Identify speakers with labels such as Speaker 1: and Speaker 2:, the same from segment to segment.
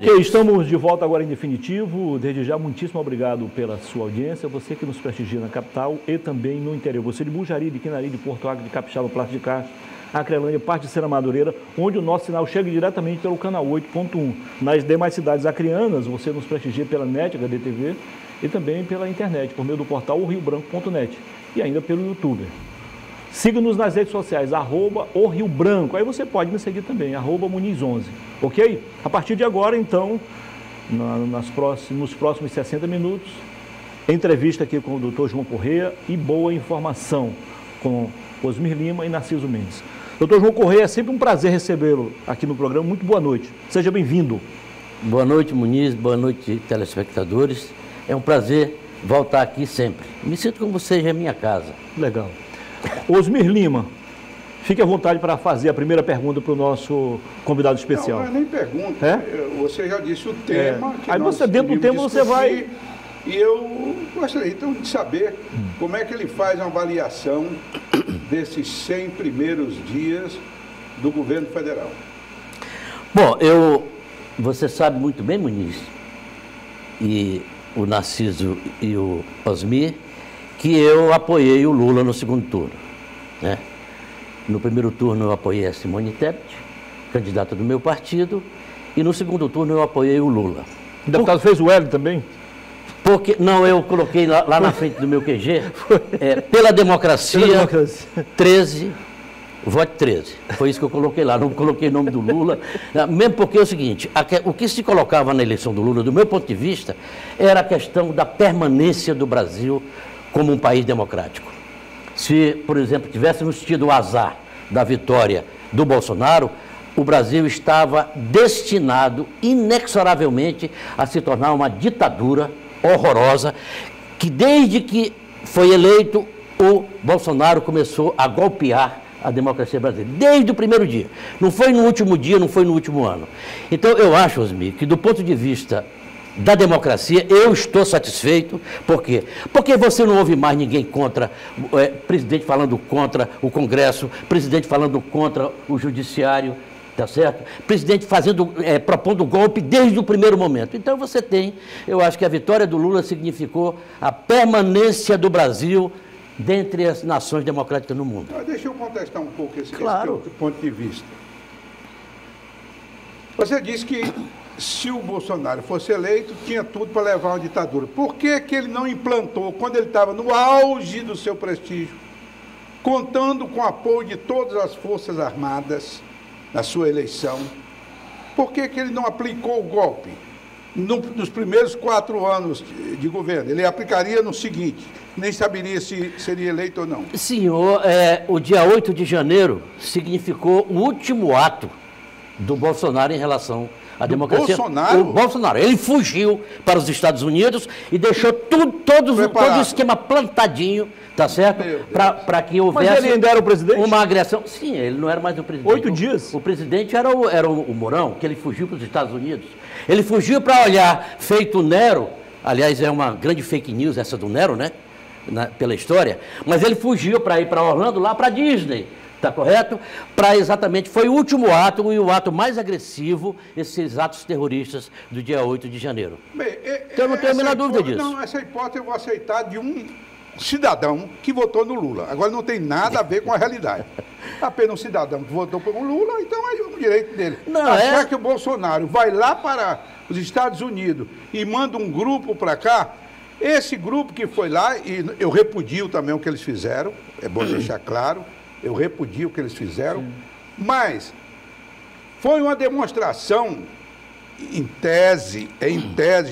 Speaker 1: Ok, estamos de volta agora em definitivo. Desde já, muitíssimo obrigado pela sua audiência. Você que nos prestigia na capital e também no interior. Você de Bujari, de Quinari, de Porto Alegre, de Capixaba, Plata de Castro, Acrelândia, parte de Serra Madureira, onde o nosso sinal chega diretamente pelo canal 8.1. Nas demais cidades acrianas, você nos prestigia pela NET, HDTV, e também pela internet, por meio do portal oriobranco.net e ainda pelo YouTube. Siga-nos nas redes sociais, @oriobranco. Aí você pode me seguir também, @Muniz11. Ok? A partir de agora, então, nos próximos 60 minutos, entrevista aqui com o Dr. João Correia e boa informação com Osmir Lima e Narciso Mendes. Dr. João Correia, é sempre um prazer recebê-lo aqui no programa. Muito boa noite. Seja bem-vindo.
Speaker 2: Boa noite, Muniz. Boa noite, telespectadores. É um prazer voltar aqui sempre. Me sinto como seja a minha casa.
Speaker 1: Legal. Osmir Lima, fique à vontade para fazer a primeira pergunta para o nosso convidado especial.
Speaker 3: Não é nem pergunta. Você já disse o tema.
Speaker 1: Aí você, dentro do tema, você vai...
Speaker 3: E eu gostaria, então, de saber como é que ele faz uma avaliação desses 100 primeiros dias do governo federal.
Speaker 2: Bom, você sabe muito bem, Muniz, e o Narciso e o Osmir, que eu apoiei o Lula no segundo turno, né? No primeiro turno eu apoiei a Simone Tebet, candidata do meu partido, e no segundo turno eu apoiei o Lula.
Speaker 1: O deputado fez o L também?
Speaker 2: Porque, não, eu coloquei lá na frente do meu QG, pela democracia, 13, vote 13. Foi isso que eu coloquei lá, não coloquei o nome do Lula, mesmo porque é o seguinte, o que se colocava na eleição do Lula, do meu ponto de vista, era a questão da permanência do Brasil como um país democrático. Se, por exemplo, tivéssemos tido o azar da vitória do Bolsonaro, o Brasil estava destinado, inexoravelmente, a se tornar uma ditadura horrorosa, que desde que foi eleito, o Bolsonaro começou a golpear a democracia brasileira, desde o primeiro dia. Não foi no último dia, não foi no último ano. Então, eu acho, Osmir, que do ponto de vista da democracia, eu estou satisfeito. Por quê? Porque você não ouve mais ninguém contra, presidente falando contra o Congresso, presidente falando contra o Judiciário, tá certo? Presidente propondo golpe desde o primeiro momento. Então você tem, eu acho que a vitória do Lula significou a permanência do Brasil dentre as nações democráticas no mundo.
Speaker 3: Deixa eu contestar um pouco esse ponto de vista. Você disse que se o Bolsonaro fosse eleito, tinha tudo para levar uma ditadura. Por que que ele não implantou, quando ele estava no auge do seu prestígio, contando com o apoio de todas as Forças Armadas na sua eleição, por que que ele não aplicou o golpe nos primeiros 4 anos de governo? Ele aplicaria no seguinte, nem saberia se seria eleito ou não.
Speaker 2: Senhor, o dia 8 de janeiro significou o último ato do Bolsonaro em relação à democracia.
Speaker 3: Bolsonaro?
Speaker 2: O Bolsonaro. Ele fugiu para os Estados Unidos e deixou todo o esquema plantadinho, tá certo? Para que houvesse...
Speaker 1: Mas ele ainda era o presidente?
Speaker 2: Uma agressão. Sim, ele não era mais o presidente.
Speaker 1: 8 dias?
Speaker 2: O presidente era o Mourão, que ele fugiu para os Estados Unidos. Ele fugiu para olhar, feito Nero, aliás, é uma grande fake news essa do Nero, né? Pela história, mas ele fugiu para ir para Orlando, lá para Disney. Está correto? Exatamente, foi o último ato e o ato mais agressivo, esses atos terroristas do dia 8 de janeiro.
Speaker 3: Bem,
Speaker 2: então eu não tenho a menor dúvida disso.
Speaker 3: Não, essa hipótese eu vou aceitar de um cidadão que votou no Lula. Agora não tem nada a ver com a realidade. Apenas um cidadão que votou pelo Lula, então é o direito dele.
Speaker 2: Não,
Speaker 3: achar que o Bolsonaro vai lá para os Estados Unidos e manda um grupo para cá, esse grupo que foi lá, e eu repudio também o que eles fizeram, é bom deixar claro, eu repudio o que eles fizeram, mas foi uma demonstração em tese,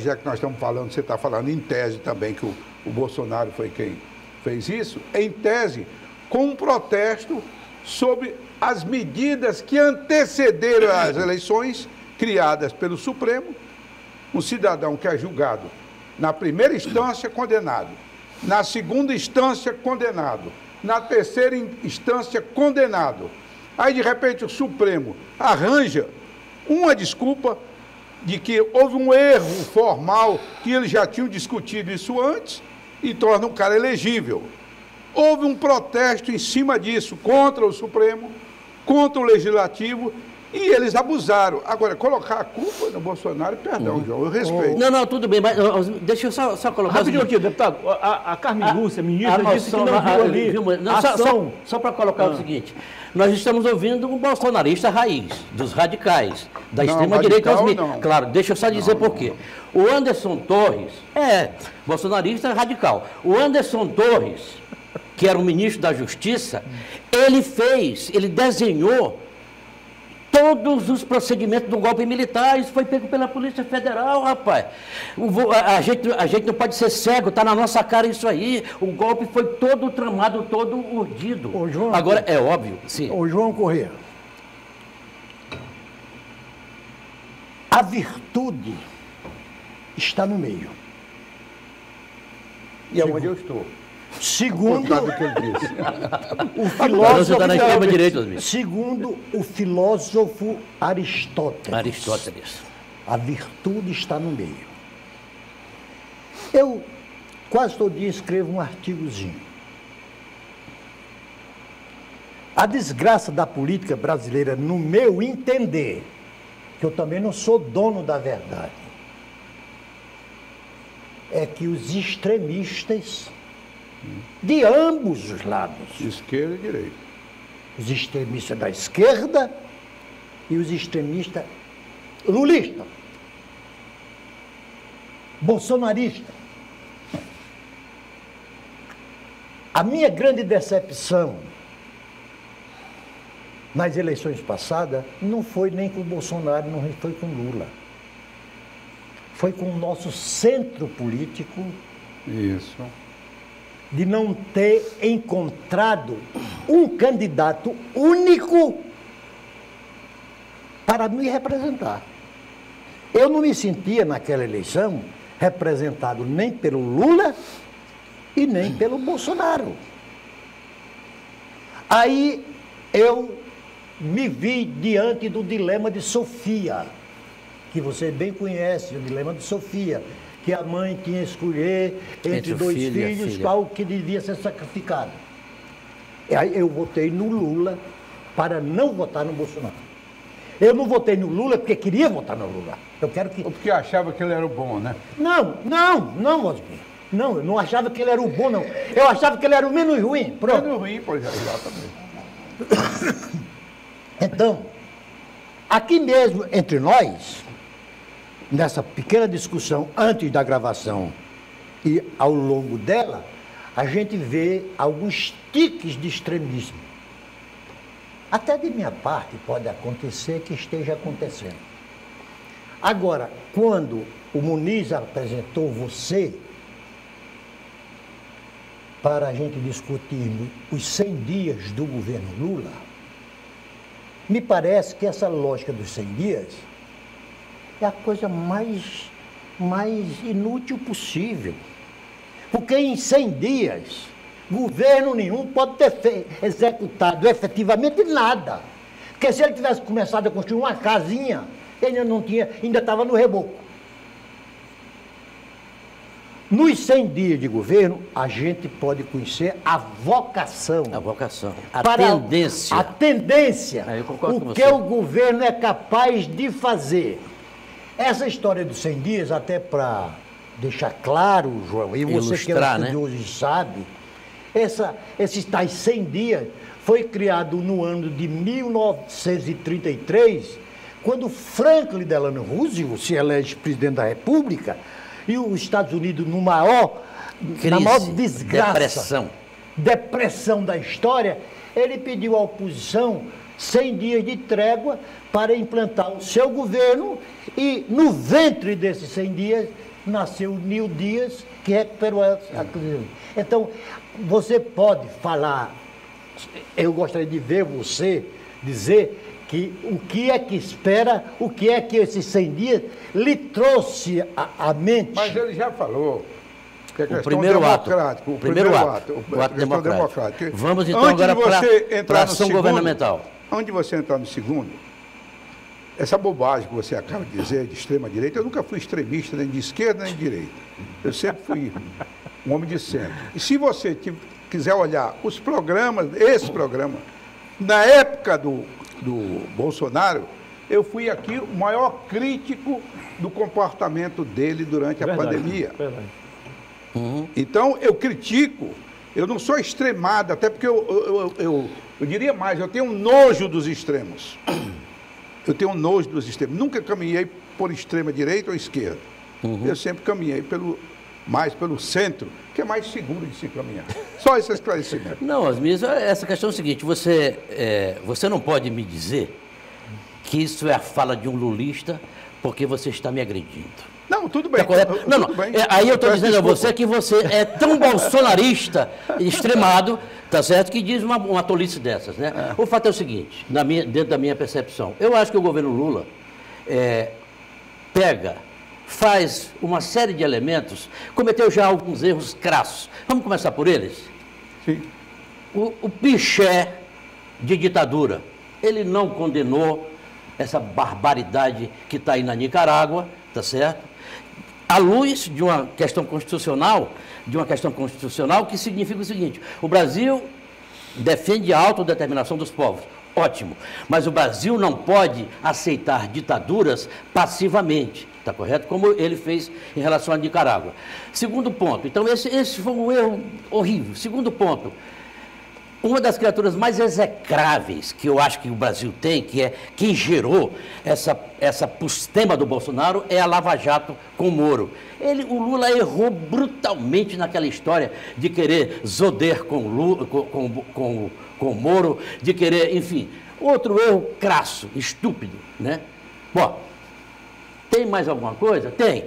Speaker 3: já que nós estamos falando, você está falando em tese também, que o Bolsonaro foi quem fez isso, em tese, com um protesto sobre as medidas que antecederam as eleições criadas pelo Supremo, um cidadão que é julgado na primeira instância condenado, na segunda instância condenado, na terceira instância condenado. Aí, de repente, o Supremo arranja uma desculpa de que houve um erro formal, que eles já tinham discutido isso antes, e torna um cara elegível. Houve um protesto em cima disso, contra o Supremo, contra o Legislativo, E eles abusaram. Agora, colocar a culpa no Bolsonaro, perdão, João, eu respeito.
Speaker 2: Não, tudo bem, mas deixa eu só colocar...
Speaker 1: Rapidinho aqui, deputado. A Carmen Lúcia, ministra, disse que não viu ali ação.
Speaker 2: Só para colocar o seguinte, nós estamos ouvindo um bolsonarista raiz, dos radicais, da extrema-direita. Claro, deixa eu só dizer por quê. O Anderson Torres é bolsonarista radical. O Anderson Torres, que era o ministro da Justiça, ele desenhou todos os procedimentos do golpe militar. Isso foi pego pela Polícia Federal, rapaz. A gente não pode ser cego, está na nossa cara isso aí. O golpe foi todo tramado, todo urdido. Agora, é óbvio, sim.
Speaker 4: Ô, João Corrêa, a virtude está no meio.
Speaker 3: E é onde eu estou.
Speaker 4: Segundo o filósofo Aristóteles, a virtude está no meio. Eu quase todo dia escrevo um artigozinho. A desgraça da política brasileira, no meu entender, que eu também não sou dono da verdade, é que os extremistas de ambos os lados,
Speaker 3: esquerda e direita,
Speaker 4: os extremistas da esquerda e os extremistas lulistas, bolsonaristas. A minha grande decepção nas eleições passadas não foi nem com o Bolsonaro, não foi com Lula. Foi com o nosso centro político.
Speaker 3: Isso.
Speaker 4: De não ter encontrado um candidato único para me representar. Eu não me sentia naquela eleição representado nem pelo Lula e nem pelo Bolsonaro. Aí eu me vi diante do dilema de Sofia, que você bem conhece, o dilema de Sofia, que a mãe tinha que escolher entre dois filhos qual que devia ser sacrificado. E aí eu votei no Lula para não votar no Bolsonaro. Eu não votei no Lula porque queria votar no Lula. Eu quero que...
Speaker 3: Ou porque achava que ele era o bom, né?
Speaker 4: Não, Osmir. Não, eu não achava que ele era o bom, não. Eu achava que ele era o menos ruim. Pronto.
Speaker 3: Menos ruim, pois é, exatamente.
Speaker 4: Então, aqui mesmo entre nós, nessa pequena discussão antes da gravação e ao longo dela, a gente vê alguns tiques de extremismo. Até de minha parte pode acontecer que esteja acontecendo. Agora, quando o Muniz apresentou você para a gente discutir os 100 dias do governo Lula, me parece que essa lógica dos 100 dias é a coisa mais inútil possível. Porque em 100 dias, governo nenhum pode ter executado efetivamente nada. Porque se ele tivesse começado a construir uma casinha, ele ainda estava no reboco. Nos 100 dias de governo, a gente pode conhecer a vocação.
Speaker 2: A vocação. A tendência.
Speaker 4: A tendência.
Speaker 2: Eu concordo com você.
Speaker 4: O que o governo é capaz de fazer. Essa história dos 100 dias, até para deixar claro, João, e você que é um estudioso e sabe, esses tais 100 dias foi criado no ano de 1933, quando Franklin Delano Roosevelt se elege presidente da República e os Estados Unidos na maior desgraça, depressão da história, ele pediu à oposição 100 dias de trégua para implantar o seu governo e no ventre desses 100 dias nasceu o Neil Dias, que recuperou a crise. Então, você pode falar, eu gostaria de ver você dizer que o que é que espera, o que é que esses 100 dias lhe trouxe à mente.
Speaker 3: Mas ele já falou. Que
Speaker 2: o primeiro ato. O primeiro ato. O ato democrático. Vamos então agora para a ação governamental.
Speaker 3: Antes de você entrar no segundo, essa bobagem que você acaba de dizer, de extrema-direita, eu nunca fui extremista, nem de esquerda, nem de direita. Eu sempre fui um homem de centro. E se você quiser olhar os programas, esse programa, na época do Bolsonaro, eu fui aqui o maior crítico do comportamento dele durante a pandemia.
Speaker 1: Verdade.
Speaker 3: Então, eu critico, eu não sou extremado, até porque eu diria mais, eu tenho um nojo dos extremos. Eu tenho um nojo dos extremos. Nunca caminhei por extrema direita ou esquerda. Eu sempre caminhei mais pelo centro, que é mais seguro de se caminhar. Só esse esclarecimento.
Speaker 2: Não, Osmir, essa questão é o seguinte, você não pode me dizer que isso é a fala de um lulista porque você está me agredindo.
Speaker 3: Não, tudo bem.
Speaker 2: Tá correto? Não. Aí eu estou dizendo a você que você é tão bolsonarista, extremado, tá certo, que diz uma tolice dessas, né? O fato é o seguinte, dentro da minha percepção, eu acho que o governo Lula faz uma série de elementos, cometeu já alguns erros crassos. Vamos começar por eles?
Speaker 3: Sim.
Speaker 2: O piché de ditadura, ele não condenou essa barbaridade que está aí na Nicarágua, tá certo? À luz de uma questão constitucional, que significa o seguinte: o Brasil defende a autodeterminação dos povos, ótimo, mas o Brasil não pode aceitar ditaduras passivamente, está correto? Como ele fez em relação à Nicarágua. Segundo ponto, então esse foi um erro horrível. Segundo ponto, uma das criaturas mais execráveis que eu acho que o Brasil tem, que é quem gerou essa postema do Bolsonaro, é a Lava Jato com o Moro. O Lula errou brutalmente naquela história de querer zoder com o Moro, de querer, enfim, outro erro crasso, estúpido, né? Bom, tem mais alguma coisa? Tem.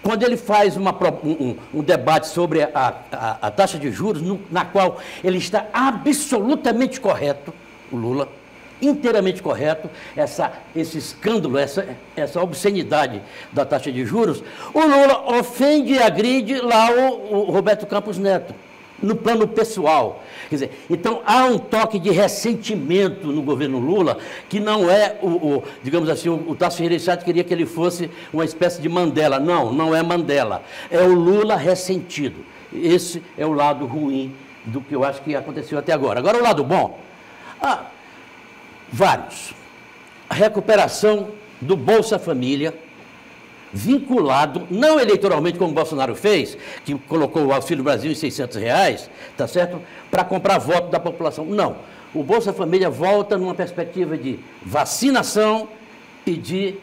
Speaker 2: Quando ele faz um debate sobre a taxa de juros, na qual ele está absolutamente correto, o Lula, inteiramente correto, esse escândalo, essa obscenidade da taxa de juros, o Lula ofende e agride lá o Roberto Campos Neto, no plano pessoal. Quer dizer, então há um toque de ressentimento no governo Lula, que não é digamos assim, o Tasso Gereissati queria que ele fosse uma espécie de Mandela. Não é Mandela. É o Lula ressentido. Esse é o lado ruim do que eu acho que aconteceu até agora. Agora, o lado bom, vários. A recuperação do Bolsa Família, vinculado, não eleitoralmente como o Bolsonaro fez, que colocou o Auxílio Brasil em R$600, tá certo? Para comprar voto da população. Não. O Bolsa Família volta numa perspectiva de vacinação e de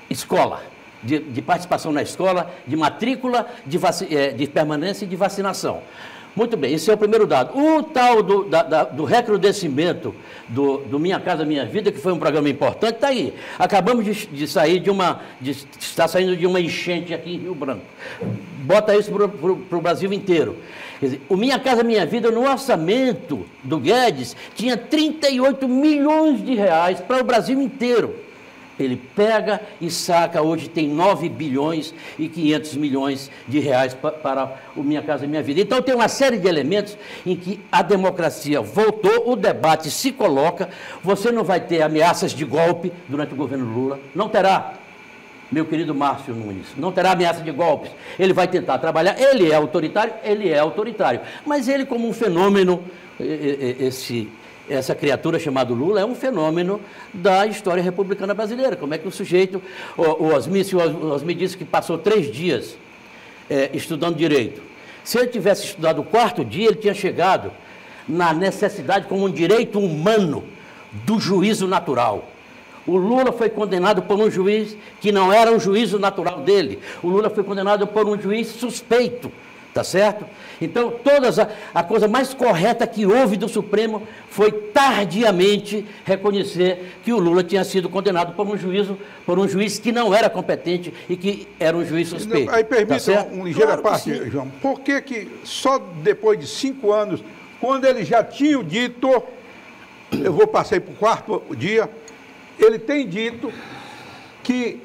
Speaker 2: escola, de participação na escola, de matrícula, de permanência e de vacinação. Muito bem, esse é o primeiro dado. O tal do recrudescimento do Minha Casa Minha Vida, que foi um programa importante, está aí. Acabamos de sair está saindo de uma enchente aqui em Rio Branco. Bota isso para o Brasil inteiro. Quer dizer, o Minha Casa Minha Vida, no orçamento do Guedes, tinha 38 milhões de reais para o Brasil inteiro. Ele pega e saca, hoje tem 9 bilhões e 500 milhões de reais para o Minha Casa Minha Vida. Então tem uma série de elementos em que a democracia voltou, o debate se coloca, você não vai ter ameaças de golpe durante o governo Lula, não terá, meu querido Márcio Nunes, não terá ameaça de golpes, ele vai tentar trabalhar, ele é autoritário, mas ele como um fenômeno, essa criatura chamada Lula é um fenômeno da história republicana brasileira. Como é que o sujeito, o Osmir disse que passou 3 dias estudando direito. Se ele tivesse estudado o 4º dia, ele tinha chegado na necessidade como um direito humano do juízo natural. O Lula foi condenado por um juiz que não era o juízo natural dele. O Lula foi condenado por um juiz suspeito. Tá certo? Então, a coisa mais correta que houve do Supremo foi tardiamente reconhecer que o Lula tinha sido condenado por um juiz que não era competente e que era um juiz suspeito.
Speaker 3: Aí permita
Speaker 2: tá
Speaker 3: uma ligeira parte, João. Por que só depois de 5 anos, quando ele já tinha dito, eu passei para o 4º dia, ele tem dito que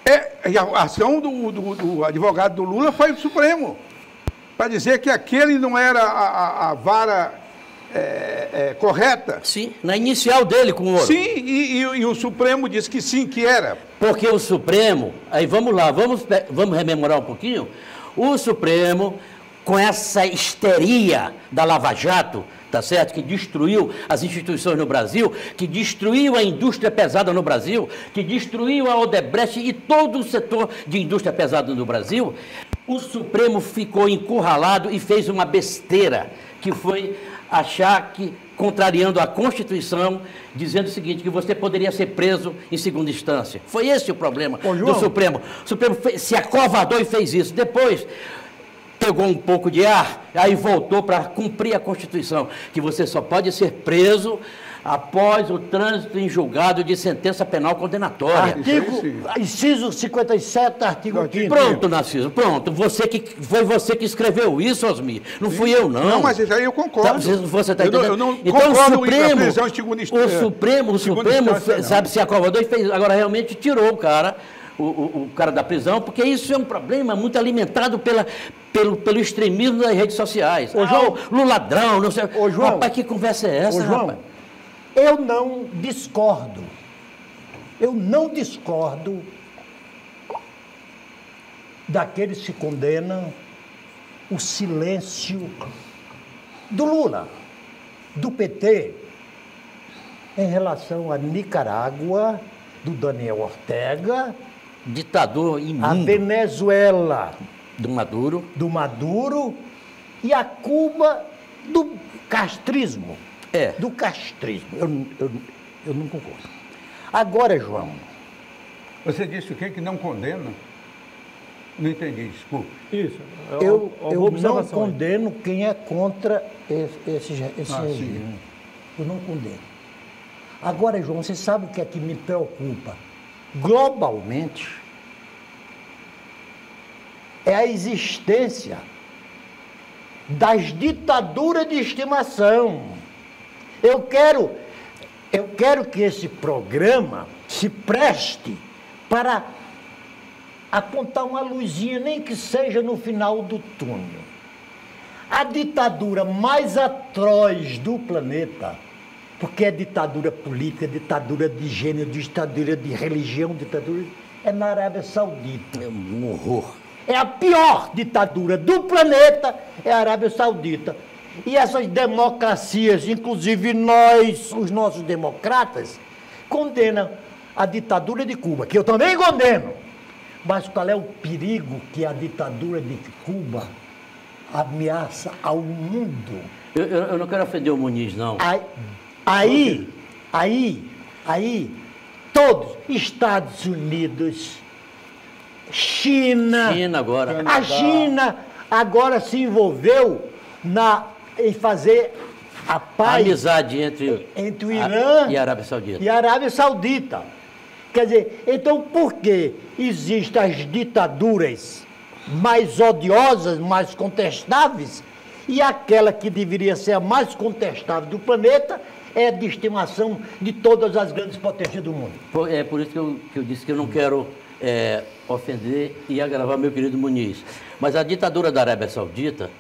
Speaker 3: a ação do advogado do Lula foi o Supremo, para dizer que aquele não era a vara correta.
Speaker 2: Sim, na inicial dele com o Moro.
Speaker 3: Sim, e o Supremo disse que sim, que era.
Speaker 2: Porque o Supremo, aí vamos lá, vamos rememorar um pouquinho, o Supremo, com essa histeria da Lava Jato, tá certo? Que destruiu as instituições no Brasil, que destruiu a indústria pesada no Brasil, que destruiu a Odebrecht e todo o setor de indústria pesada no Brasil, o Supremo ficou encurralado e fez uma besteira, que foi achar que, contrariando a Constituição, dizendo o seguinte, que você poderia ser preso em segunda instância. Foi esse o problema do Supremo. O Supremo se acovardou e fez isso. Depois, pegou um pouco de ar, aí voltou para cumprir a Constituição, que você só pode ser preso após o trânsito em julgado de sentença penal condenatória.
Speaker 4: Inciso 57, artigo 5º.
Speaker 2: Pronto, Narciso, pronto. Foi você que escreveu isso, Osmir. Não fui eu, não.
Speaker 3: Não, mas isso aí eu concordo.
Speaker 2: Você está entendendo?
Speaker 3: Eu não
Speaker 2: então,
Speaker 3: concordo
Speaker 2: o Supremo sabe, se acovardou e fez. Agora, realmente, tirou o cara, o cara da prisão, porque isso é um problema muito alimentado pelo extremismo das redes sociais.
Speaker 4: Ô, João,
Speaker 2: Lula ladrão, não sei.
Speaker 4: Ô, João,
Speaker 2: rapaz, que conversa é essa,
Speaker 4: João,
Speaker 2: rapaz?
Speaker 4: Eu não discordo daqueles que condenam o silêncio do Lula, do PT, em relação à Nicarágua, do Daniel Ortega,
Speaker 2: ditador imundo,
Speaker 4: a Venezuela,
Speaker 2: do Maduro
Speaker 4: e a Cuba do castrismo.
Speaker 2: Do
Speaker 4: castrismo. Eu não concordo. Agora, João.
Speaker 3: Você disse o quê? Que não condena? Não entendi, desculpa.
Speaker 1: Isso.
Speaker 4: Eu não condeno quem é contra esse regime. Eu não condeno. Agora, João, você sabe o que é que me preocupa? Globalmente, é a existência das ditaduras de estimação. Eu quero que esse programa se preste para apontar uma luzinha, nem que seja no final do túnel. A ditadura mais atroz do planeta, porque é ditadura política, ditadura de gênero, ditadura de religião, ditadura, é na Arábia Saudita.
Speaker 2: É um horror.
Speaker 4: É a pior ditadura do planeta, é a Arábia Saudita. E essas democracias, inclusive nós, os nossos democratas, condenam a ditadura de Cuba, que eu também condeno. Mas qual é o perigo que a ditadura de Cuba ameaça ao mundo?
Speaker 2: Eu não quero ofender o Muniz, não.
Speaker 4: Aí, todos, Estados Unidos, China
Speaker 2: agora.
Speaker 4: A China agora se envolveu em fazer a paz,
Speaker 2: amizade entre
Speaker 4: o Irã
Speaker 2: e a Arábia Saudita.
Speaker 4: E a Arábia Saudita. Quer dizer, então por que existem as ditaduras mais odiosas, mais contestáveis, e aquela que deveria ser a mais contestável do planeta é de estimação de todas as grandes potências do mundo?
Speaker 2: É por isso que eu disse que eu não quero ofender e agravar meu querido Muniz. Mas a ditadura da Arábia Saudita,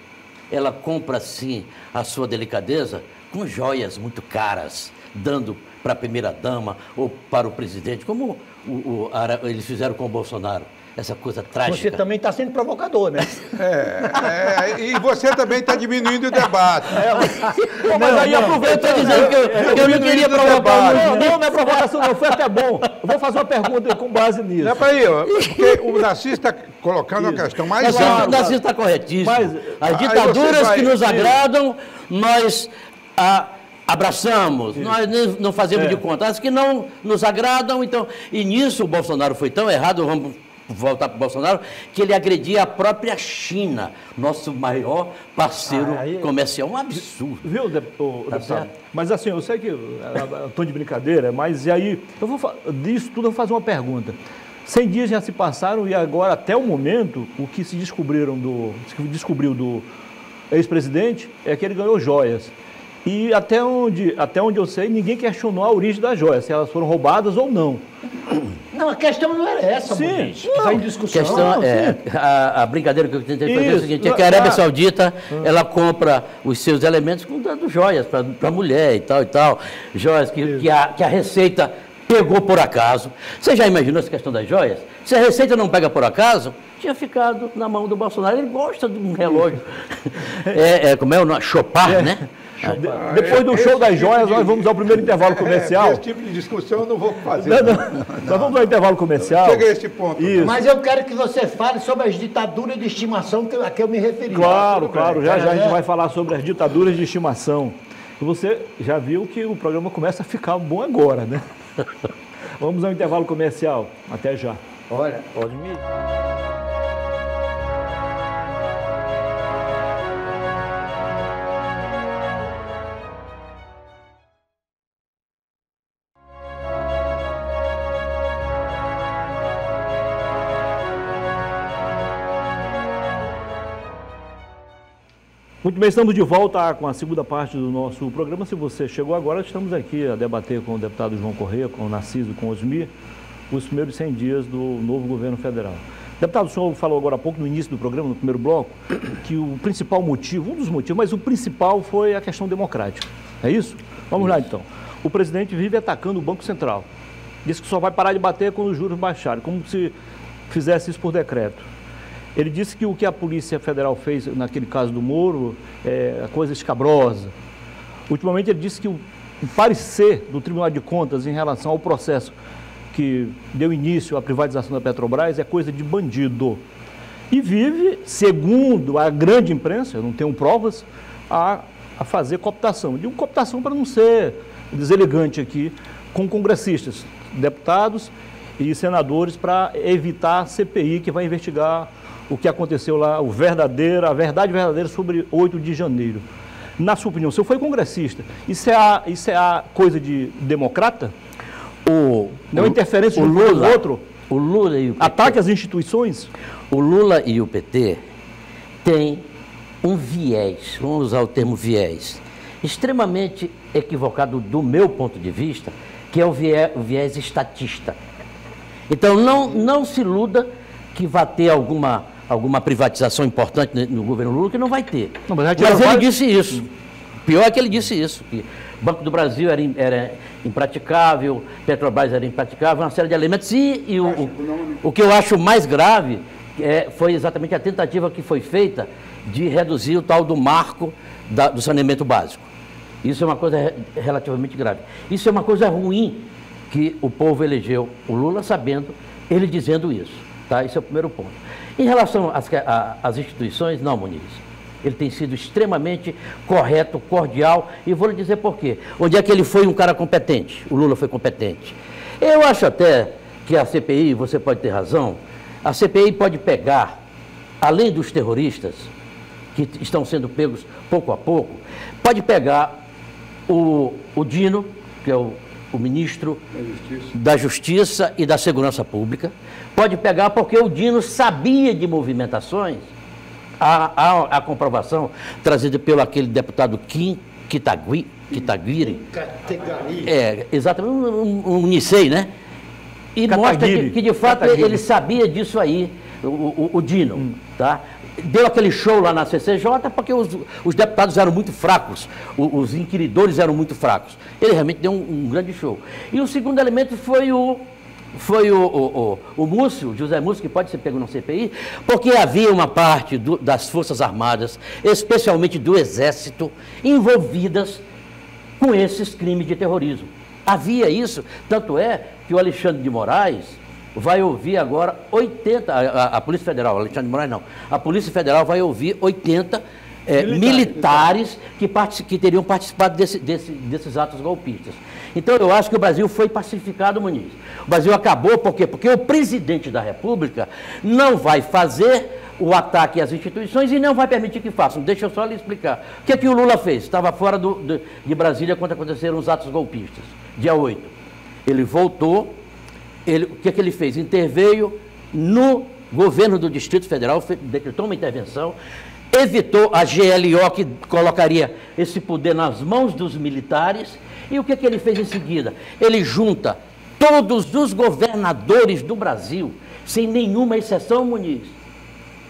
Speaker 2: ela compra, sim, a sua delicadeza com joias muito caras, dando para a primeira-dama ou para o presidente, como eles fizeram com o Bolsonaro. Essa coisa trágica.
Speaker 4: Você também está sendo provocador, né?
Speaker 3: E você também está diminuindo o debate.
Speaker 2: Mas aí aproveita dizendo que eu não queria provocar.
Speaker 1: Não é provocação, não. Foi até bom. Eu vou fazer uma pergunta com base nisso.
Speaker 3: É para aí, porque o Narciso está colocando uma questão mais
Speaker 2: clara. O Narciso está corretíssimo. As ditaduras que nos agradam, nós abraçamos, nós não fazemos de conta. As que não nos agradam, então... E nisso o Bolsonaro foi tão errado, vamos voltar para o Bolsonaro, que ele agredia a própria China, nosso maior parceiro comercial. Um absurdo.
Speaker 1: Viu, deputado? Mas assim, eu sei que estou de brincadeira, mas e aí, disso tudo eu vou fazer uma pergunta. 100 dias já se passaram e agora, até o momento, o que se descobriu do ex-presidente é que ele ganhou joias. E até onde eu sei, ninguém questionou a origem das joias, se elas foram roubadas ou não.
Speaker 4: Não, a questão não era essa,
Speaker 1: sim.
Speaker 4: Está em discussão.
Speaker 2: A brincadeira que eu tentei fazer é o seguinte, é que a Arábia Saudita, ela compra os seus elementos dando joias para a mulher e tal, joias que a Receita pegou por acaso. Você já imaginou essa questão das joias? Se a Receita não pega por acaso, tinha ficado na mão do Bolsonaro. Ele gosta de um relógio, como é o nome? Chopard, né?
Speaker 1: Depois do show das joias, nós vamos ao primeiro intervalo comercial.
Speaker 3: Esse tipo de discussão eu não vou fazer.
Speaker 1: Nós vamos ao intervalo comercial.
Speaker 3: Chega a este ponto.
Speaker 1: Isso.
Speaker 4: Mas eu quero que você fale sobre as ditaduras de estimação a que eu me referi.
Speaker 1: Claro. Já a gente vai falar sobre as ditaduras de estimação. E você já viu que o programa começa a ficar bom agora, né? Vamos ao intervalo comercial. Até já.
Speaker 2: Olha, Osmir.
Speaker 1: Muito bem, estamos de volta com a segunda parte do nosso programa. Se você chegou agora, estamos aqui a debater com o deputado João Corrêa, com o Narciso, com o Osmir, os primeiros 100 dias do novo governo federal. Deputado, o senhor falou agora há pouco, no início do programa, no primeiro bloco, que o principal motivo, um dos motivos, mas o principal foi a questão democrática. É isso? Vamos lá, então. O presidente vive atacando o Banco Central. Diz que só vai parar de bater quando os juros baixarem, como se fizesse isso por decreto. Ele disse que o que a Polícia Federal fez naquele caso do Moro é coisa escabrosa. Ultimamente ele disse que o parecer do Tribunal de Contas em relação ao processo que deu início à privatização da Petrobras é coisa de bandido. E vive, segundo a grande imprensa, eu não tenho provas, a fazer cooptação. Digo cooptação para não ser deselegante aqui, com congressistas, deputados e senadores para evitar a CPI que vai investigar o que aconteceu lá, a verdade verdadeira sobre 8 de janeiro. Na sua opinião, o senhor foi congressista, isso é a coisa de democrata? Não interferência de um do outro?
Speaker 2: O Lula e o PT,
Speaker 1: ataque às instituições?
Speaker 2: O Lula e o PT têm um viés, vamos usar o termo viés, extremamente equivocado do meu ponto de vista, que é o viés estatista. Então, não se iluda que vai ter alguma privatização importante no governo Lula, que não vai ter.
Speaker 1: Não, mas
Speaker 2: ele disse isso. Pior é que ele disse isso, que o Banco do Brasil era impraticável, Petrobras era impraticável, uma série de elementos. E o que eu acho mais grave foi exatamente a tentativa que foi feita de reduzir o tal do marco do saneamento básico. Isso é uma coisa relativamente grave. Isso é uma coisa ruim que o povo elegeu o Lula sabendo, ele dizendo isso. Tá? Esse é o primeiro ponto. Em relação às instituições, não, Muniz. Ele tem sido extremamente correto, cordial, e vou lhe dizer por quê. Onde é que ele foi um cara competente? O Lula foi competente. Eu acho até que a CPI, você pode ter razão, a CPI pode pegar, além dos terroristas, que estão sendo pegos pouco a pouco, pode pegar o Dino, que é o ministro da Justiça e da Segurança Pública, pode pegar porque o Dino sabia de movimentações. A comprovação trazida pelo aquele deputado Kim Kataguiri. Exatamente, um Nicei, né? E mostra que de fato ele sabia disso aí, o Dino, tá? Deu aquele show lá na CCJ porque os deputados eram muito fracos, os inquiridores eram muito fracos. Ele realmente deu um grande show. E o segundo elemento foi o Múcio, José Múcio, que pode ser pego na CPI, porque havia uma parte das Forças Armadas, especialmente do Exército, envolvidas com esses crimes de terrorismo. Havia isso, tanto é que o Alexandre de Moraes vai ouvir agora 80, a Polícia Federal, Alexandre de Moraes não, a Polícia Federal vai ouvir 80 militares que teriam participado desses atos golpistas. Então eu acho que o Brasil foi pacificado, Muniz. O Brasil acabou, por quê? Porque o presidente da República não vai fazer o ataque às instituições e não vai permitir que façam. Deixa eu só lhe explicar. O que o Lula fez? Estava fora de Brasília quando aconteceram os atos golpistas, dia 8. Ele voltou. O que ele fez? Interveio no governo do Distrito Federal, decretou uma intervenção, evitou a GLO, que colocaria esse poder nas mãos dos militares, e o que ele fez em seguida? Ele junta todos os governadores do Brasil, sem nenhuma exceção, Muniz,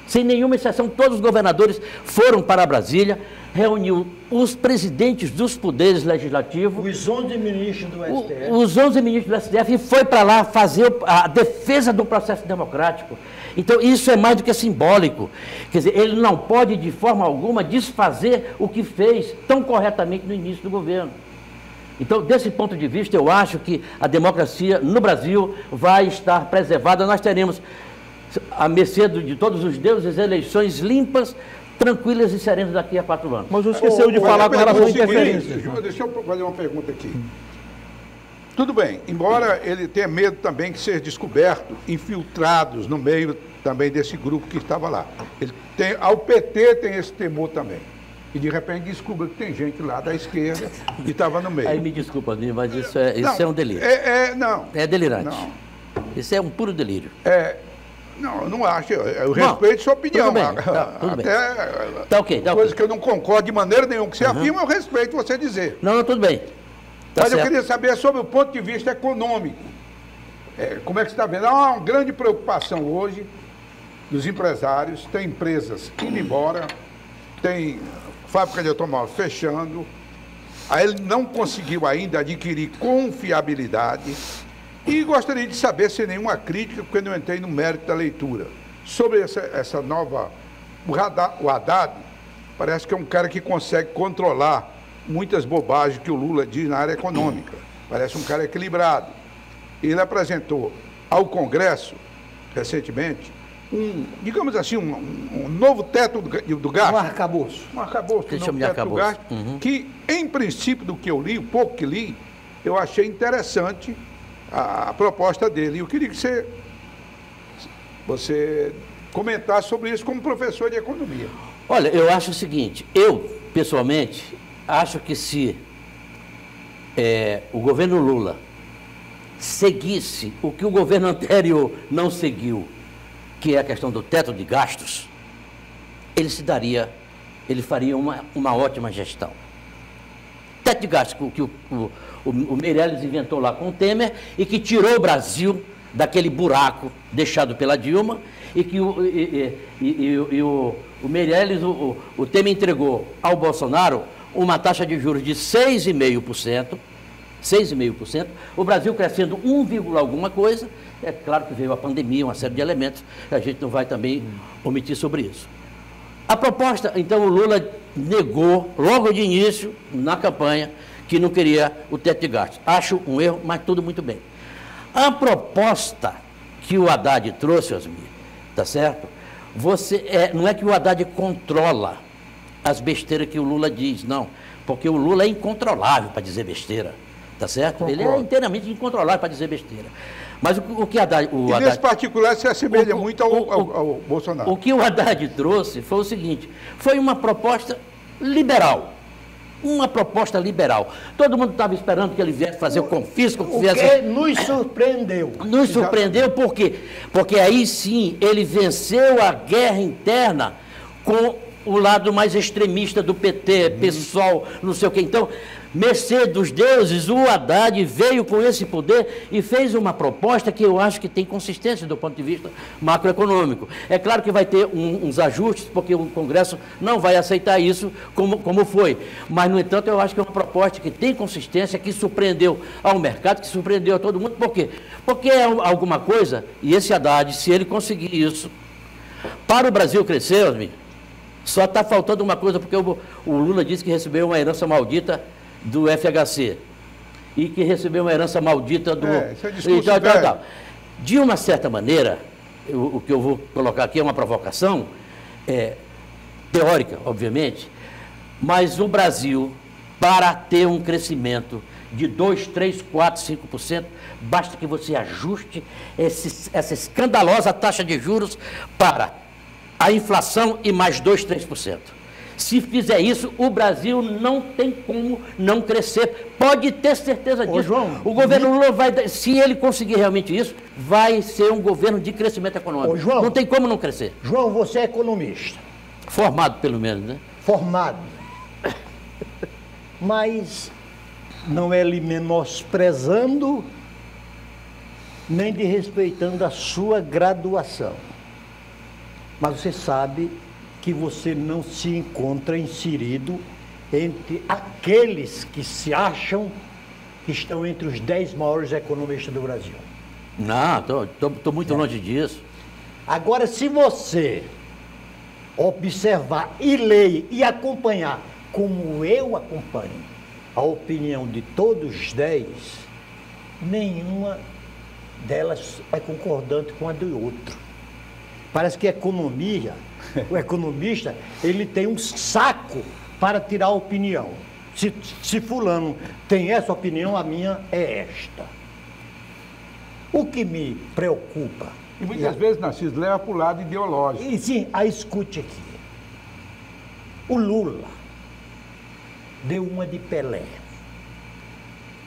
Speaker 2: Sem nenhuma exceção, todos os governadores foram para Brasília, reuniu os presidentes dos poderes legislativos,
Speaker 4: Os 11 ministros do STF.
Speaker 2: os 11 ministros do STF, e foi para lá fazer a defesa do processo democrático. Então, isso é mais do que simbólico. Quer dizer, ele não pode, de forma alguma, desfazer o que fez tão corretamente no início do governo. Então, desse ponto de vista, eu acho que a democracia no Brasil vai estar preservada. Nós teremos, a mercê de todos os deuses, eleições limpas, tranquilas e serenas daqui a 4 anos.
Speaker 1: Mas você esqueceu de falar com relação à interferência.
Speaker 3: Deixa eu fazer uma pergunta aqui. Tudo bem, embora ele tenha medo também de ser descoberto, infiltrados no meio também desse grupo que estava lá. Ao PT tem esse temor também. E de repente descobre que tem gente lá da esquerda que estava no meio.
Speaker 2: Aí me desculpa, mas isso é um delírio.
Speaker 3: Não.
Speaker 2: É delirante.
Speaker 3: Não.
Speaker 2: Isso é um puro delírio.
Speaker 3: Não, eu não acho. Eu respeito sua opinião.
Speaker 2: Tudo bem, tudo bem. Tá ok.
Speaker 3: Coisa que eu não concordo de maneira nenhuma que você afirma, eu respeito você dizer.
Speaker 2: Não, tudo bem.
Speaker 3: Mas eu queria saber sobre o ponto de vista econômico. Como é que você está vendo? Há uma grande preocupação hoje dos empresários. Tem empresas indo embora, tem fábrica de automóvel fechando. Aí ele não conseguiu ainda adquirir confiabilidade. E gostaria de saber, sem nenhuma crítica, porque eu não entrei no mérito da leitura, sobre essa nova... O Haddad parece que é um cara que consegue controlar muitas bobagens que o Lula diz na área econômica. Parece um cara equilibrado. Ele apresentou ao Congresso, recentemente, digamos assim, um novo teto do gasto.
Speaker 4: Um arcabouço.
Speaker 3: Um arcabouço, um novo teto do gasto, que, em princípio, do que eu li, o pouco que li, eu achei interessante a proposta dele. E eu queria que você comentasse sobre isso como professor de economia.
Speaker 2: Olha, eu acho o seguinte, eu, pessoalmente, acho que se o governo Lula seguisse o que o governo anterior não seguiu, que é a questão do teto de gastos, ele faria uma ótima gestão. Teto de gastos que o Meirelles inventou lá com o Temer e que tirou o Brasil daquele buraco deixado pela Dilma e que o Meirelles, o Temer entregou ao Bolsonaro uma taxa de juros de 6,5%, o Brasil crescendo 1, alguma coisa. É claro que veio a pandemia, uma série de elementos, que a gente não vai também omitir sobre isso. A proposta, então, o Lula negou, logo de início, na campanha, que não queria o teto de gastos. Acho um erro, mas tudo muito bem. A proposta que o Haddad trouxe, Osmir, tá certo? Não é que o Haddad controla as besteiras que o Lula diz, não. Porque o Lula é incontrolável para dizer besteira, tá certo? Concordo. Ele é inteiramente incontrolável para dizer besteira. Mas o que Haddad...
Speaker 3: E nesse particular se assemelha muito ao Bolsonaro.
Speaker 2: O que o Haddad trouxe foi o seguinte, foi uma proposta liberal. Uma proposta liberal. Todo mundo estava esperando que ele viesse fazer o confisco.
Speaker 4: O que nos surpreendeu.
Speaker 2: Nos surpreendeu por quê? Porque aí sim ele venceu a guerra interna com o lado mais extremista do PT, PSOL, não sei o quê. Então, mercê dos deuses, o Haddad veio com esse poder e fez uma proposta que eu acho que tem consistência do ponto de vista macroeconômico. É claro que vai ter uns ajustes, porque o Congresso não vai aceitar isso como foi. Mas, no entanto, eu acho que é uma proposta que tem consistência, que surpreendeu ao mercado, que surpreendeu a todo mundo. Por quê? Porque é alguma coisa, e esse Haddad, se ele conseguir isso, para o Brasil crescer, Osmir, só está faltando uma coisa, porque o Lula disse que recebeu uma herança maldita do FHC e que recebeu uma herança maldita do...
Speaker 3: Isso é discurso velho.
Speaker 2: De uma certa maneira, o que eu vou colocar aqui é uma provocação, teórica, obviamente, mas o Brasil, para ter um crescimento de 2, 3, 4, 5%, basta que você ajuste essa escandalosa taxa de juros para a inflação e mais 2, 3%. Se fizer isso, o Brasil não tem como não crescer. Pode ter certeza disso.
Speaker 4: João,
Speaker 2: o governo Lula vai, se ele conseguir realmente isso, vai ser um governo de crescimento econômico.
Speaker 4: João,
Speaker 2: não tem como não crescer.
Speaker 4: João, você é economista.
Speaker 2: Formado, pelo menos, né?
Speaker 4: Formado. Mas não é lhe menosprezando, nem desrespeitando a sua graduação. Mas você sabe que você não se encontra inserido entre aqueles que se acham que estão entre os 10 maiores economistas do Brasil.
Speaker 2: Não, estou muito longe disso.
Speaker 4: Agora, se você observar e ler e acompanhar, como eu acompanho, a opinião de todos os 10, nenhuma delas é concordante com a do outro. Parece que o economista, ele tem um saco para tirar a opinião. Se fulano tem essa opinião, a minha é esta. O que me preocupa...
Speaker 3: E muitas vezes, Narciso, leva para o lado ideológico.
Speaker 4: E sim, escute aqui. O Lula deu uma de Pelé.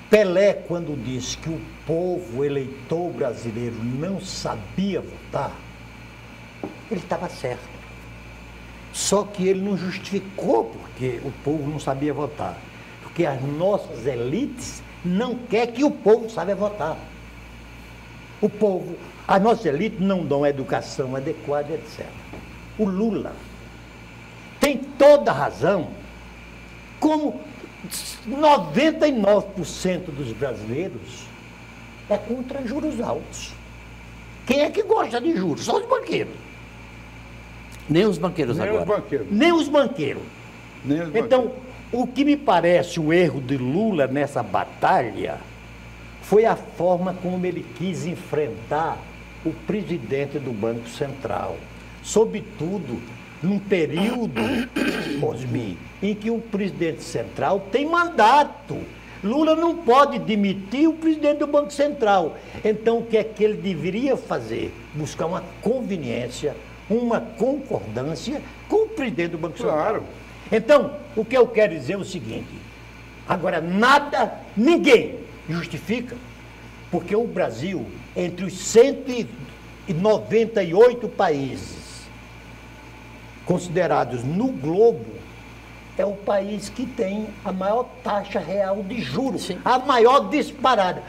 Speaker 4: Pelé, quando disse que o povo eleitor brasileiro não sabia votar, ele estava certo. Só que ele não justificou porque o povo não sabia votar. Porque as nossas elites não querem que o povo saiba votar. O povo, as nossas elites não dão educação adequada, etc. O Lula tem toda a razão, como 99% dos brasileiros é contra juros altos. Quem é que gosta de juros? Só os banqueiros.
Speaker 2: Nem os banqueiros agora.
Speaker 4: Nem os banqueiros. Então, o que me parece o erro de Lula nessa batalha foi a forma como ele quis enfrentar o presidente do Banco Central. Sobretudo, num período, Osmi, em que o presidente central tem mandato. Lula não pode demitir o presidente do Banco Central. Então, o que é que ele deveria fazer? Buscar uma conveniência, uma concordância com o presidente do Banco Central.
Speaker 3: Claro.
Speaker 4: Então, o que eu quero dizer é o seguinte: agora, ninguém justifica, porque o Brasil, entre os 198 países considerados no globo, é o país que tem a maior taxa real de juros. Sim. A maior disparada.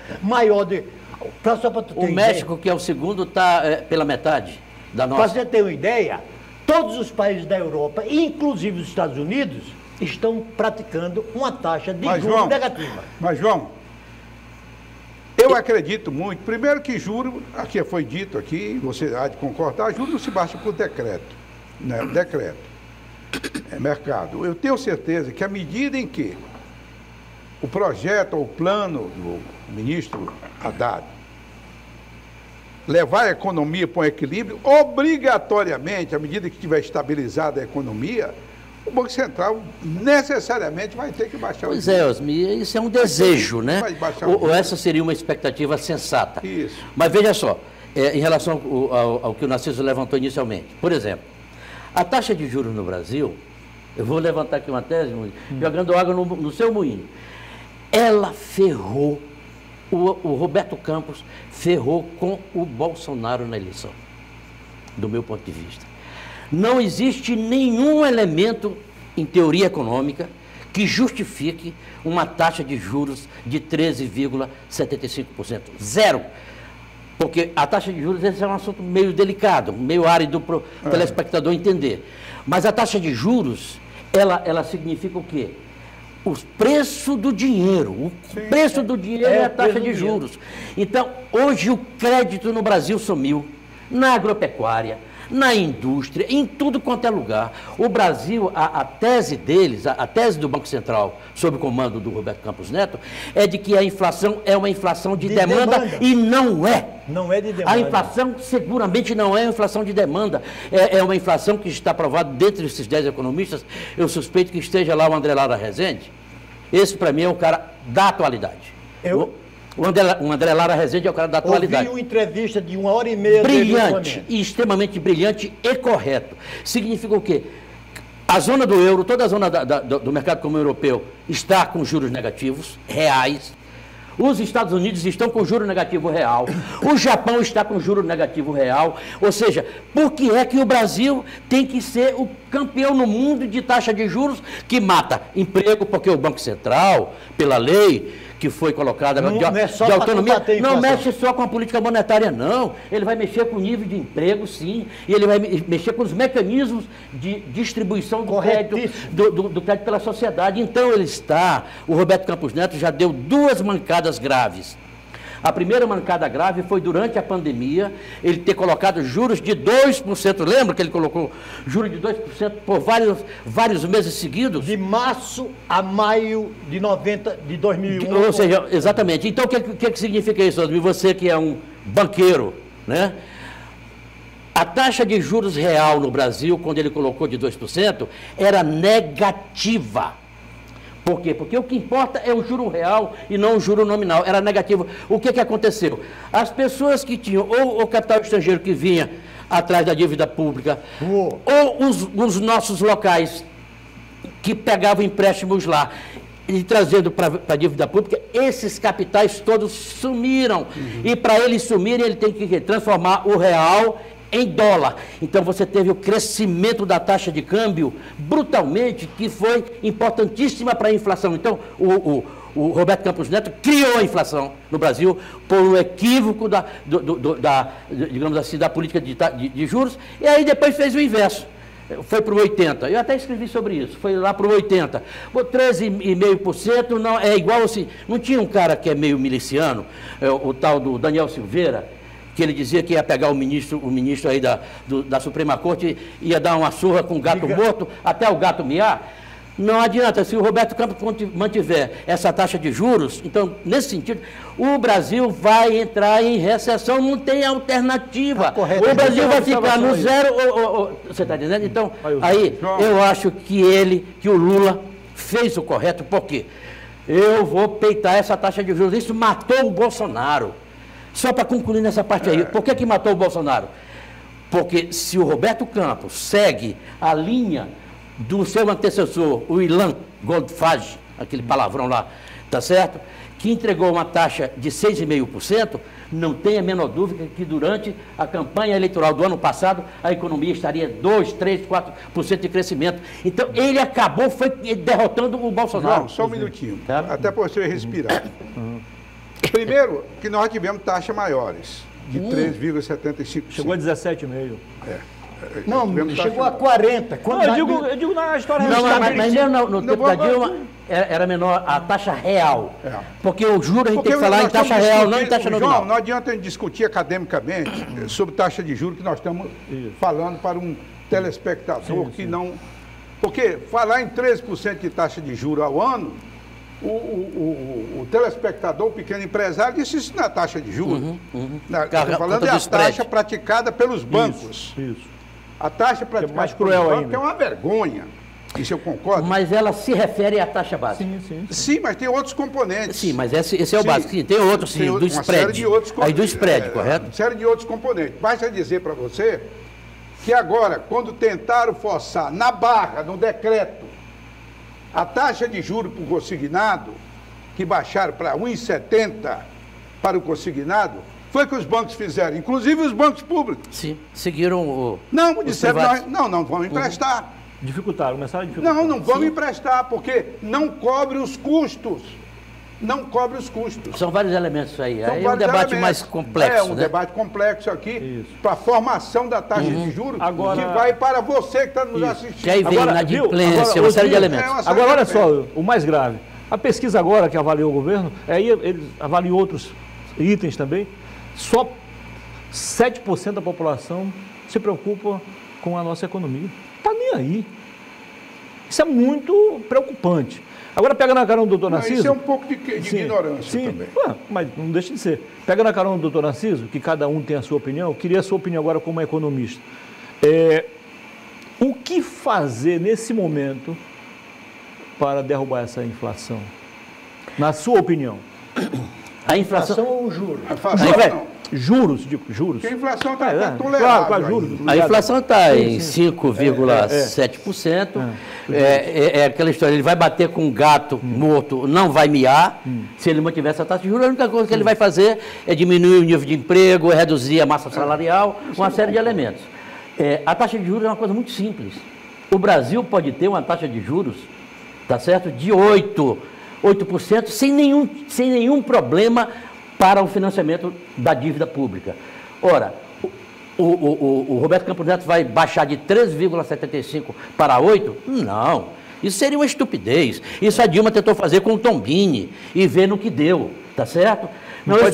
Speaker 2: O México, que é o segundo, está pela metade da nossa.
Speaker 4: Para você ter uma ideia, todos os países da Europa, inclusive os Estados Unidos, estão praticando uma taxa de juros negativa.
Speaker 3: Mas, João, eu acredito muito, primeiro que juro, aqui foi dito aqui, você há de concordar, juro não se baixa por decreto, né? Decreto. É mercado. Eu tenho certeza que à medida em que o projeto ou o plano do ministro Haddad levar a economia para um equilíbrio, obrigatoriamente, à medida que estiver estabilizada a economia, o Banco Central necessariamente vai ter que baixar o juros.
Speaker 2: Pois é, Osmi, isso é um desejo, né? Ou essa seria uma expectativa sensata.
Speaker 3: Isso.
Speaker 2: Mas veja só, em relação ao que o Narciso levantou inicialmente. Por exemplo, a taxa de juros no Brasil, eu vou levantar aqui uma tese, jogando água no seu moinho. Ela ferrou, o Roberto Campos ferrou com o Bolsonaro na eleição, do meu ponto de vista. Não existe nenhum elemento em teoria econômica que justifique uma taxa de juros de 13,75%. Zero. Porque a taxa de juros esse é um assunto meio delicado, meio árido para o telespectador entender. Mas a taxa de juros, ela significa o quê? O preço do dinheiro. O preço do dinheiro é a taxa de juros. Então, hoje o crédito no Brasil sumiu, na agropecuária, na indústria, em tudo quanto é lugar. O Brasil, a tese deles, a tese do Banco Central, sob o comando do Roberto Campos Neto, é de que a inflação é uma inflação de demanda e não é.
Speaker 4: Não é de demanda.
Speaker 2: A inflação seguramente não é uma inflação de demanda. É uma inflação que está provada dentre esses 10 economistas. Eu suspeito que esteja lá o André Lara Rezende. Esse, para mim, é o cara da atualidade. O André Lara Rezende é o cara da atualidade.
Speaker 4: Ouvi uma entrevista de 1h30.
Speaker 2: Brilhante, extremamente brilhante e correto. Significa o quê? A zona do euro, toda a zona do mercado comum europeu está com juros negativos, reais. Os Estados Unidos estão com juro negativo real. O Japão está com juro negativo real. Ou seja, por que é que o Brasil tem que ser o campeão no mundo de taxa de juros que mata emprego? Porque o Banco Central, pela lei, que foi colocada
Speaker 4: Não é só
Speaker 2: de
Speaker 4: para
Speaker 2: autonomia,
Speaker 4: combater a
Speaker 2: não
Speaker 4: inflação.
Speaker 2: mexe só com a política monetária, não. Ele vai mexer com o nível de emprego, sim, e ele vai mexer com os mecanismos de distribuição do crédito, do crédito pela sociedade. Então o Roberto Campos Neto já deu 2 mancadas graves. A primeira mancada grave foi durante a pandemia, ele ter colocado juros de 2%. Lembra que ele colocou juros de 2% por vários meses seguidos?
Speaker 4: De março a maio de 2001.
Speaker 2: Ou seja, exatamente. Então, o que significa isso, Osmir? Você que é um banqueiro, né? A taxa de juros real no Brasil, quando ele colocou de 2%, era negativa. Por quê? Porque o que importa é o juro real e não o juro nominal. Era negativo. O que aconteceu? As pessoas que tinham ou o capital estrangeiro que vinha atrás da dívida pública, ou os nossos locais que pegavam empréstimos lá e trazendo para a dívida pública, esses capitais todos sumiram. E para eles sumirem, ele tem que transformar o real em dólar. Então você teve o crescimento da taxa de câmbio brutalmente, que foi importantíssima para a inflação. Então o Roberto Campos Neto criou a inflação no Brasil por um equívoco digamos assim, da política de juros, e aí depois fez o inverso. Foi para o 80%. Eu até escrevi sobre isso. Foi lá para o 80%. 13,5% não é igual assim. Não tinha um cara que é meio miliciano, o tal do Daniel Silveira, que ele dizia que ia pegar o ministro aí da Suprema Corte e ia dar uma surra com o gato morto, até o gato miar. Não adianta, se o Roberto Campos mantiver essa taxa de juros, então, nesse sentido, o Brasil vai entrar em recessão, não tem alternativa. O Brasil vai ficar no zero, você está entendendo? Então, aí, eu acho que o Lula fez o correto, por quê? Eu vou peitar essa taxa de juros. Isso matou o Bolsonaro. Só para concluir nessa parte aí, por que matou o Bolsonaro? Porque se o Roberto Campos segue a linha do seu antecessor, o Ilan Goldfage, aquele palavrão lá, tá certo? Que entregou uma taxa de 6,5%, não tem a menor dúvida que durante a campanha eleitoral do ano passado, a economia estaria 2, 3, 4% de crescimento. Então, ele acabou, foi derrotando o Bolsonaro.
Speaker 3: Não, só um minutinho, até para você respirar. Primeiro, que nós tivemos taxas maiores, de 3,75%.
Speaker 1: Chegou a 17,5%.
Speaker 4: Não, chegou a 40%.
Speaker 1: Eu digo na história
Speaker 2: não, mas mesmo no tempo da Dilma era menor a taxa real. Porque o juro a gente tem que falar em taxa real, não em taxa nominal.
Speaker 3: João, não adianta a gente discutir academicamente sobre taxa de juros que nós estamos falando para um telespectador que não... Porque falar em 13% de taxa de juros ao ano, o telespectador, o pequeno empresário, disse isso na taxa de juros. Estou falando é a taxa praticada pelos bancos. Isso. A taxa praticada
Speaker 1: mais cruel
Speaker 3: pelos
Speaker 1: ainda.
Speaker 3: bancos é uma vergonha. Isso eu concordo.
Speaker 2: Mas ela se refere à taxa básica.
Speaker 3: Sim, mas tem outros componentes.
Speaker 2: Sim, mas esse é o básico. Sim, tem outros, sim, do spread.
Speaker 3: Série de outros
Speaker 2: aí do spread, correto?
Speaker 3: Uma série de outros componentes. Basta dizer para você que agora, quando tentaram forçar na barra, no decreto, a taxa de juros para o consignado, que baixaram para 1,70 para o consignado, foi o que os bancos fizeram, inclusive os bancos públicos.
Speaker 2: Sim, seguiram o...
Speaker 3: Não, disseram, não vamos emprestar.
Speaker 1: Dificultaram, começaram a dificultar.
Speaker 3: Não vamos emprestar, porque não cobre os custos. Não cobre os custos.
Speaker 2: São vários elementos aí. Aí é um debate mais complexo.
Speaker 3: É um debate complexo aqui, para a formação da taxa de juros,
Speaker 1: agora,
Speaker 3: que vai para você que está nos assistindo.
Speaker 2: Que aí vem inadimplência, uma série de elementos.
Speaker 1: Agora, olha só, o mais grave. A pesquisa agora que avaliou o governo, ele avaliou outros itens também, só 7% da população se preocupa com a nossa economia. Está nem aí. Isso é muito preocupante. Agora pega na carona do doutor Narciso...
Speaker 3: Isso é um pouco de ignorância também.
Speaker 1: Mas não deixa de ser. Pega na carona do doutor Narciso, que cada um tem a sua opinião. Eu queria a sua opinião agora como economista. O que fazer nesse momento para derrubar essa inflação? Na sua opinião.
Speaker 2: A inflação
Speaker 4: ou o juro?
Speaker 1: Juros.
Speaker 3: Porque a inflação está tolerável.
Speaker 1: Claro, juros.
Speaker 2: A inflação está em 5,7%. É aquela história, ele vai bater com um gato morto, não vai miar. Se ele mantiver essa taxa de juros, a única coisa que ele vai fazer é diminuir o nível de emprego, reduzir a massa salarial, uma série de elementos. A taxa de juros é uma coisa muito simples. O Brasil pode ter uma taxa de juros, tá certo, de 8%. 8% sem nenhum problema para o financiamento da dívida pública. Ora, o Roberto Campos Neto vai baixar de 13,75 para 8? Não, isso seria uma estupidez. Isso a Dilma tentou fazer com o Tombini e ver no que deu, tá certo? Não, ele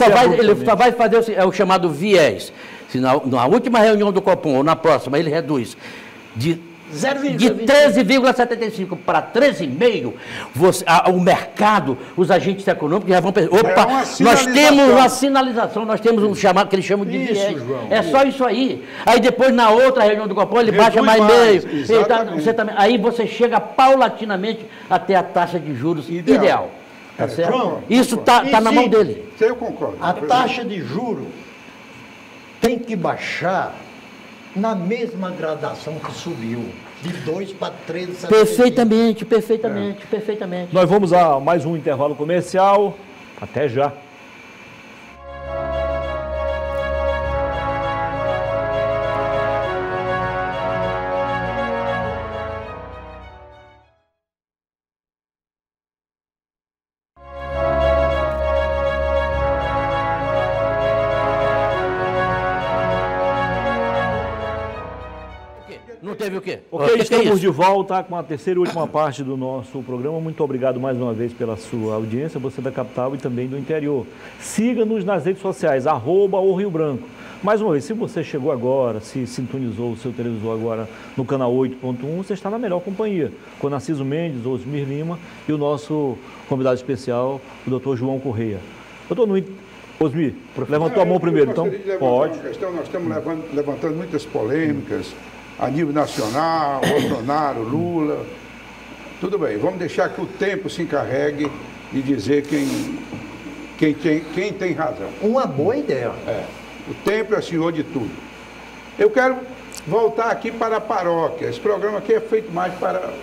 Speaker 2: só vai fazer o chamado viés. Se na última reunião do Copom ou na próxima ele reduz de 13,75 para 13,5, o mercado, os agentes econômicos já vão pensar, opa, nós temos uma sinalização, nós temos um chamado que eles chamam de viés. É só isso aí. Aí depois na outra reunião do Copom ele baixa mais meio. Aí você chega paulatinamente até a taxa de juros ideal. Tá certo?
Speaker 4: João,
Speaker 2: isso está na mão dele.
Speaker 3: Isso aí eu concordo.
Speaker 4: A taxa de juros tem que baixar na mesma gradação que subiu, de 2 para 13,75.
Speaker 2: Perfeitamente.
Speaker 1: Nós vamos a mais um intervalo comercial. Até já.
Speaker 2: Não teve o quê?
Speaker 1: Ok, estamos de volta com a terceira e última parte do nosso programa. Muito obrigado mais uma vez pela sua audiência, você da capital e também do interior. Siga-nos nas redes sociais, @o Rio Branco. Mais uma vez, se você chegou agora, se sintonizou o seu televisor agora no canal 8.1, você está na melhor companhia, com Narciso Mendes, Osmir Lima e o nosso convidado especial, o doutor João Correia. Osmir, levantou a mão primeiro, então pode.
Speaker 3: Nós estamos levantando muitas polêmicas a nível nacional, Bolsonaro, Lula. Tudo bem, vamos deixar que o tempo se encarregue de dizer quem tem razão.
Speaker 4: Uma boa ideia.
Speaker 3: O tempo é senhor de tudo. Eu quero voltar aqui para a paróquia. Esse programa aqui é feito mais para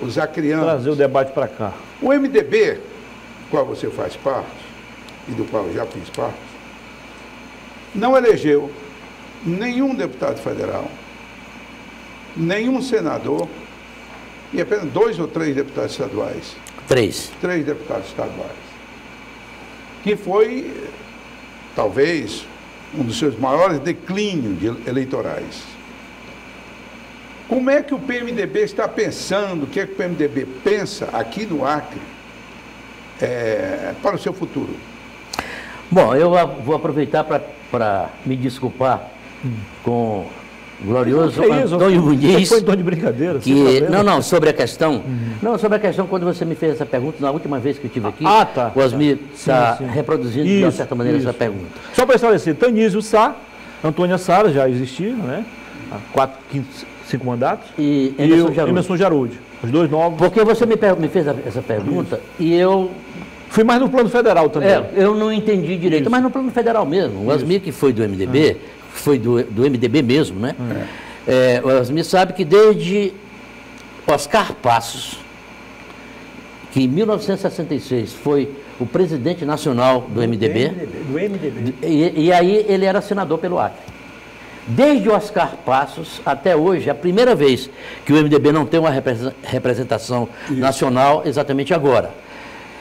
Speaker 3: os acrianos.
Speaker 1: Trazer o debate para cá.
Speaker 3: O MDB, do qual você faz parte, e do qual eu já fiz parte, não elegeu nenhum deputado federal, nenhum senador e apenas 2 ou 3 deputados estaduais.
Speaker 2: 3
Speaker 3: deputados estaduais. Que foi, talvez, um dos seus maiores declínios eleitorais. Como é que o PMDB está pensando, o que é que o PMDB pensa aqui no Acre para o seu futuro?
Speaker 2: Bom, eu vou aproveitar para me desculpar com o glorioso Antônio Muniz.
Speaker 1: Foi em tom de brincadeira.
Speaker 2: Sobre a questão. Sobre a questão, quando você me fez essa pergunta, na última vez que eu estive aqui, o Osmir está reproduzindo de uma certa maneira essa pergunta.
Speaker 1: Só para esclarecer, Tanísio Sá, Antônia Sara já existia, né? Há 4, 5 mandatos.
Speaker 2: E
Speaker 1: Emerson Jarúdio. Os dois novos.
Speaker 2: Porque você me fez essa pergunta e eu.
Speaker 1: Fui mais no plano federal também.
Speaker 2: Eu não entendi direito, mas no plano federal mesmo. O Osmir, que foi do MDB, foi do MDB mesmo, né? O Osmir sabe que desde Oscar Passos, que em 1966 foi o presidente nacional do MDB. E aí ele era senador pelo Acre. Desde Oscar Passos até hoje, é a primeira vez que o MDB não tem uma representação nacional exatamente agora.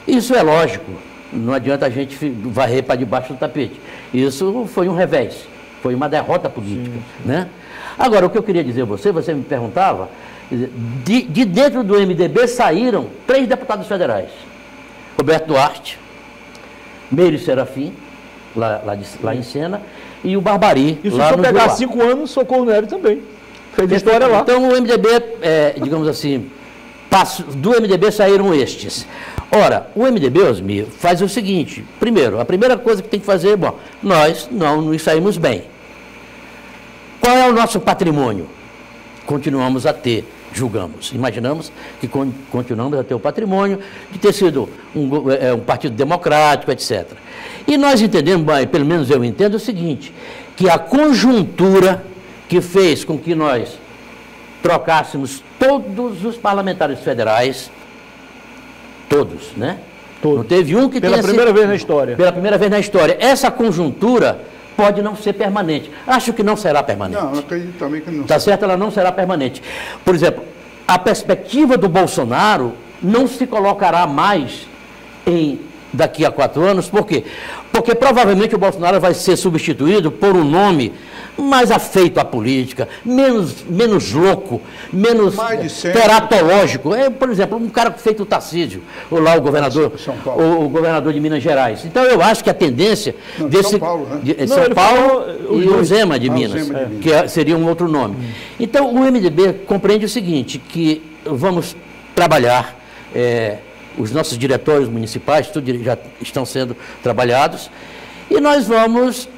Speaker 2: Isso é lógico, não adianta a gente varrer para debaixo do tapete. Isso foi um revés, foi uma derrota política, né? Agora, o que eu queria dizer a você me perguntava, de dentro do MDB saíram 3 deputados federais. Roberto Duarte, Meire Serafim, lá em Sena, e o Barbari,
Speaker 1: e se eu pegar 5 anos, Socorro Neves também. Fez história lá.
Speaker 2: Então o MDB, digamos assim, do MDB saíram estes. Ora, o MDB, Osmir, faz o seguinte. Primeiro, a primeira coisa que tem que fazer, nós não nos saímos bem. Qual é o nosso patrimônio? Continuamos a ter, julgamos, imaginamos que continuamos a ter o patrimônio de ter sido um partido democrático, etc. E nós entendemos, pelo menos eu entendo o seguinte, que a conjuntura que fez com que nós trocássemos todos os parlamentares federais, todos, né?
Speaker 1: Todos.
Speaker 2: Não teve um que tenha sido...
Speaker 1: Pela primeira vez na história.
Speaker 2: Pela primeira vez na história. Essa conjuntura pode não ser permanente. Acho que não será permanente.
Speaker 3: Não, eu acredito também que não.
Speaker 2: Tá certo? Ela não será permanente. Por exemplo, a perspectiva do Bolsonaro não se colocará mais daqui a 4 anos. Por quê? Porque provavelmente o Bolsonaro vai ser substituído por um nome mais afeito à política, menos louco, menos teratológico. Por exemplo, um cara feito o Tarcísio, ou lá o governador, o governador de Minas Gerais. Então eu acho que a tendência desse
Speaker 3: São Paulo, né?
Speaker 2: São Paulo e o Zema de Minas, que seria um outro nome. Então o MDB compreende o seguinte, que vamos trabalhar, os nossos diretórios municipais, tudo já estão sendo trabalhados, e nós vamos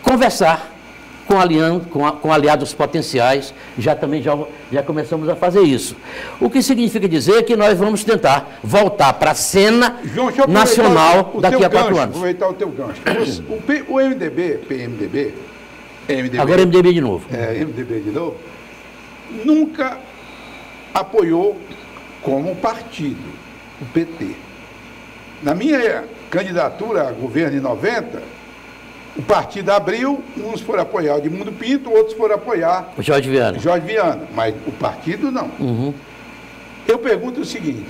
Speaker 2: conversar com aliados potenciais, já começamos a fazer isso. O que significa dizer que nós vamos tentar voltar para a cena nacional daqui a 4 anos.
Speaker 3: Aproveitar o teu gancho. O MDB, PMDB,
Speaker 2: agora MDB de novo.
Speaker 3: MDB de novo, nunca apoiou como partido o PT. Na minha candidatura a governo em 90, o partido abriu, uns foram apoiar o Edmundo Pinto, outros foram apoiar
Speaker 2: o Jorge
Speaker 3: Viana, mas o partido não.
Speaker 2: Uhum.
Speaker 3: Eu pergunto o seguinte,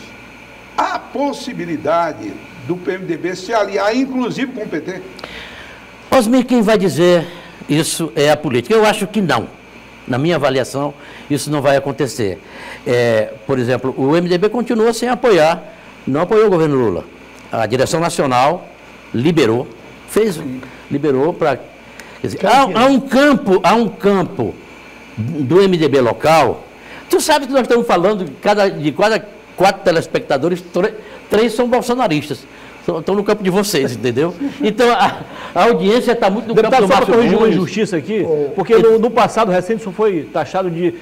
Speaker 3: há possibilidade do PMDB se aliar, inclusive com o PT?
Speaker 2: Osmir, quem vai dizer isso é a política. Eu acho que não. Na minha avaliação, isso não vai acontecer. Por exemplo, o MDB continua sem apoiar, não apoiou o governo Lula. A direção nacional liberou para... Há um campo do MDB local. Tu sabe que nós estamos falando de cada 4 telespectadores, 3 são bolsonaristas. Estão no campo de vocês, entendeu? Então, a audiência está muito no campo do Márcio
Speaker 1: Só para corrigir uma injustiça aqui, porque no passado recente isso foi taxado de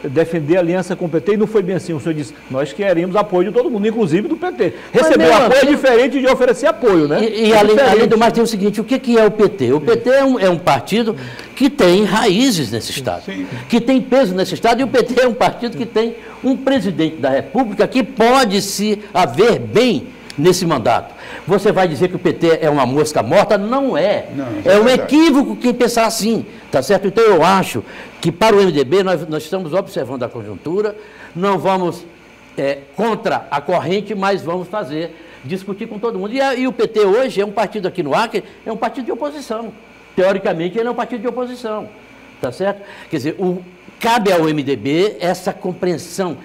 Speaker 1: defender a aliança com o PT, e não foi bem assim. O senhor disse, nós queremos apoio de todo mundo, inclusive do PT. Receber apoio é diferente de oferecer apoio, né?
Speaker 2: E além do mais, tem o seguinte, o que é o PT? O PT é um partido que tem raízes nesse Estado, que tem peso nesse Estado, e o PT é um partido que tem um presidente da República que pode se haver bem nesse mandato. Você vai dizer que o PT é uma mosca morta? Não é. É um equívoco quem pensar assim, tá certo? Então eu acho que para o MDB nós estamos observando a conjuntura, não vamos contra a corrente, mas vamos discutir com todo mundo. E o PT hoje é um partido aqui no Acre, é um partido de oposição. Teoricamente ele é um partido de oposição, tá certo? Quer dizer, cabe ao MDB essa compreensão,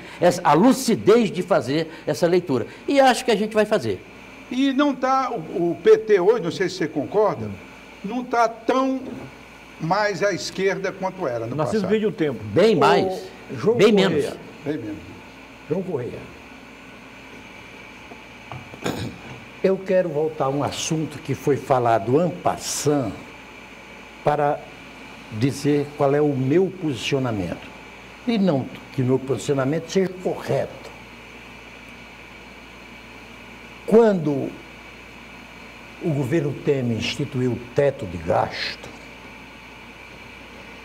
Speaker 2: a lucidez de fazer essa leitura. E acho que a gente vai fazer.
Speaker 3: E não está, o PT hoje, não sei se você concorda, não está tão mais à esquerda quanto era no passado.
Speaker 1: Narciso o tempo.
Speaker 2: Bem mais, bem menos.
Speaker 3: Bem menos.
Speaker 4: João Correia, eu quero voltar a um assunto que foi falado en passant para dizer qual é o meu posicionamento. E não que o meu posicionamento seja correto. Quando o governo Temer instituiu o teto de gasto,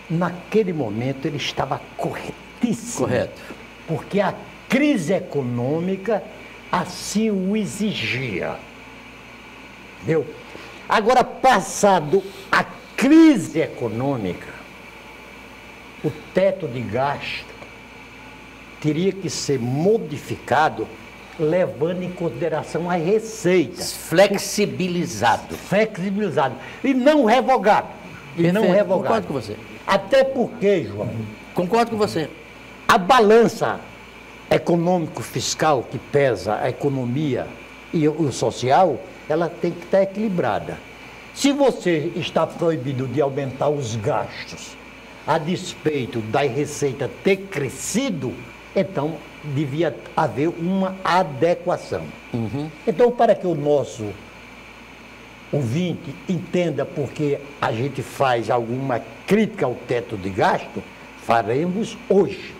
Speaker 4: naquele momento ele estava corretíssimo.
Speaker 2: Correto.
Speaker 4: Porque a crise econômica assim o exigia. Entendeu? Agora, passado a crise econômica, o teto de gasto teria que ser modificado levando em consideração as receitas.
Speaker 2: Flexibilizado.
Speaker 4: Flexibilizado. E não revogado. E não revogado.
Speaker 2: Concordo com você.
Speaker 4: Até porque, João,
Speaker 2: concordo com você.
Speaker 4: A balança econômico-fiscal que pesa a economia e o social, ela tem que estar equilibrada. Se você está proibido de aumentar os gastos a despeito da receita ter crescido, então devia haver uma adequação.
Speaker 2: Uhum.
Speaker 4: Então, para que o nosso ouvinte entenda porque a gente faz alguma crítica ao teto de gasto, faremos hoje.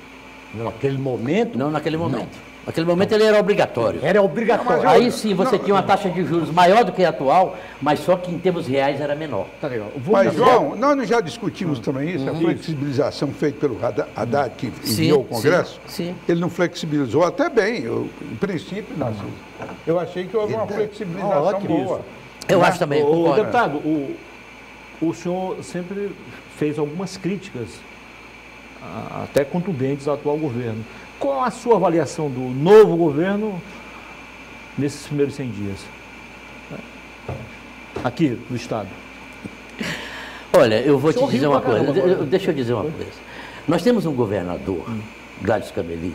Speaker 4: Naquele momento...
Speaker 2: Não naquele momento. Naquele momento ele era obrigatório.
Speaker 4: Era obrigatório.
Speaker 2: Não, aí sim você tinha uma taxa de juros maior do que a atual, mas só que em termos reais era menor.
Speaker 1: Tá legal.
Speaker 3: Mas, João, nós já discutimos também isso, a flexibilização feita pelo Haddad, que enviou ao Congresso.
Speaker 2: Sim.
Speaker 3: Ele não flexibilizou até bem. Em princípio, Narciso, eu achei que houve uma flexibilização boa.
Speaker 2: Eu acho também.
Speaker 1: O deputado, o senhor sempre fez algumas críticas, até contundentes, ao atual governo. Qual a sua avaliação do novo governo nesses primeiros 100 dias? Aqui, do Estado.
Speaker 2: Olha, eu vou te dizer uma coisa.
Speaker 1: caramba,
Speaker 2: Deixa eu dizer uma coisa. Nós temos um governador, Gladys Cameli,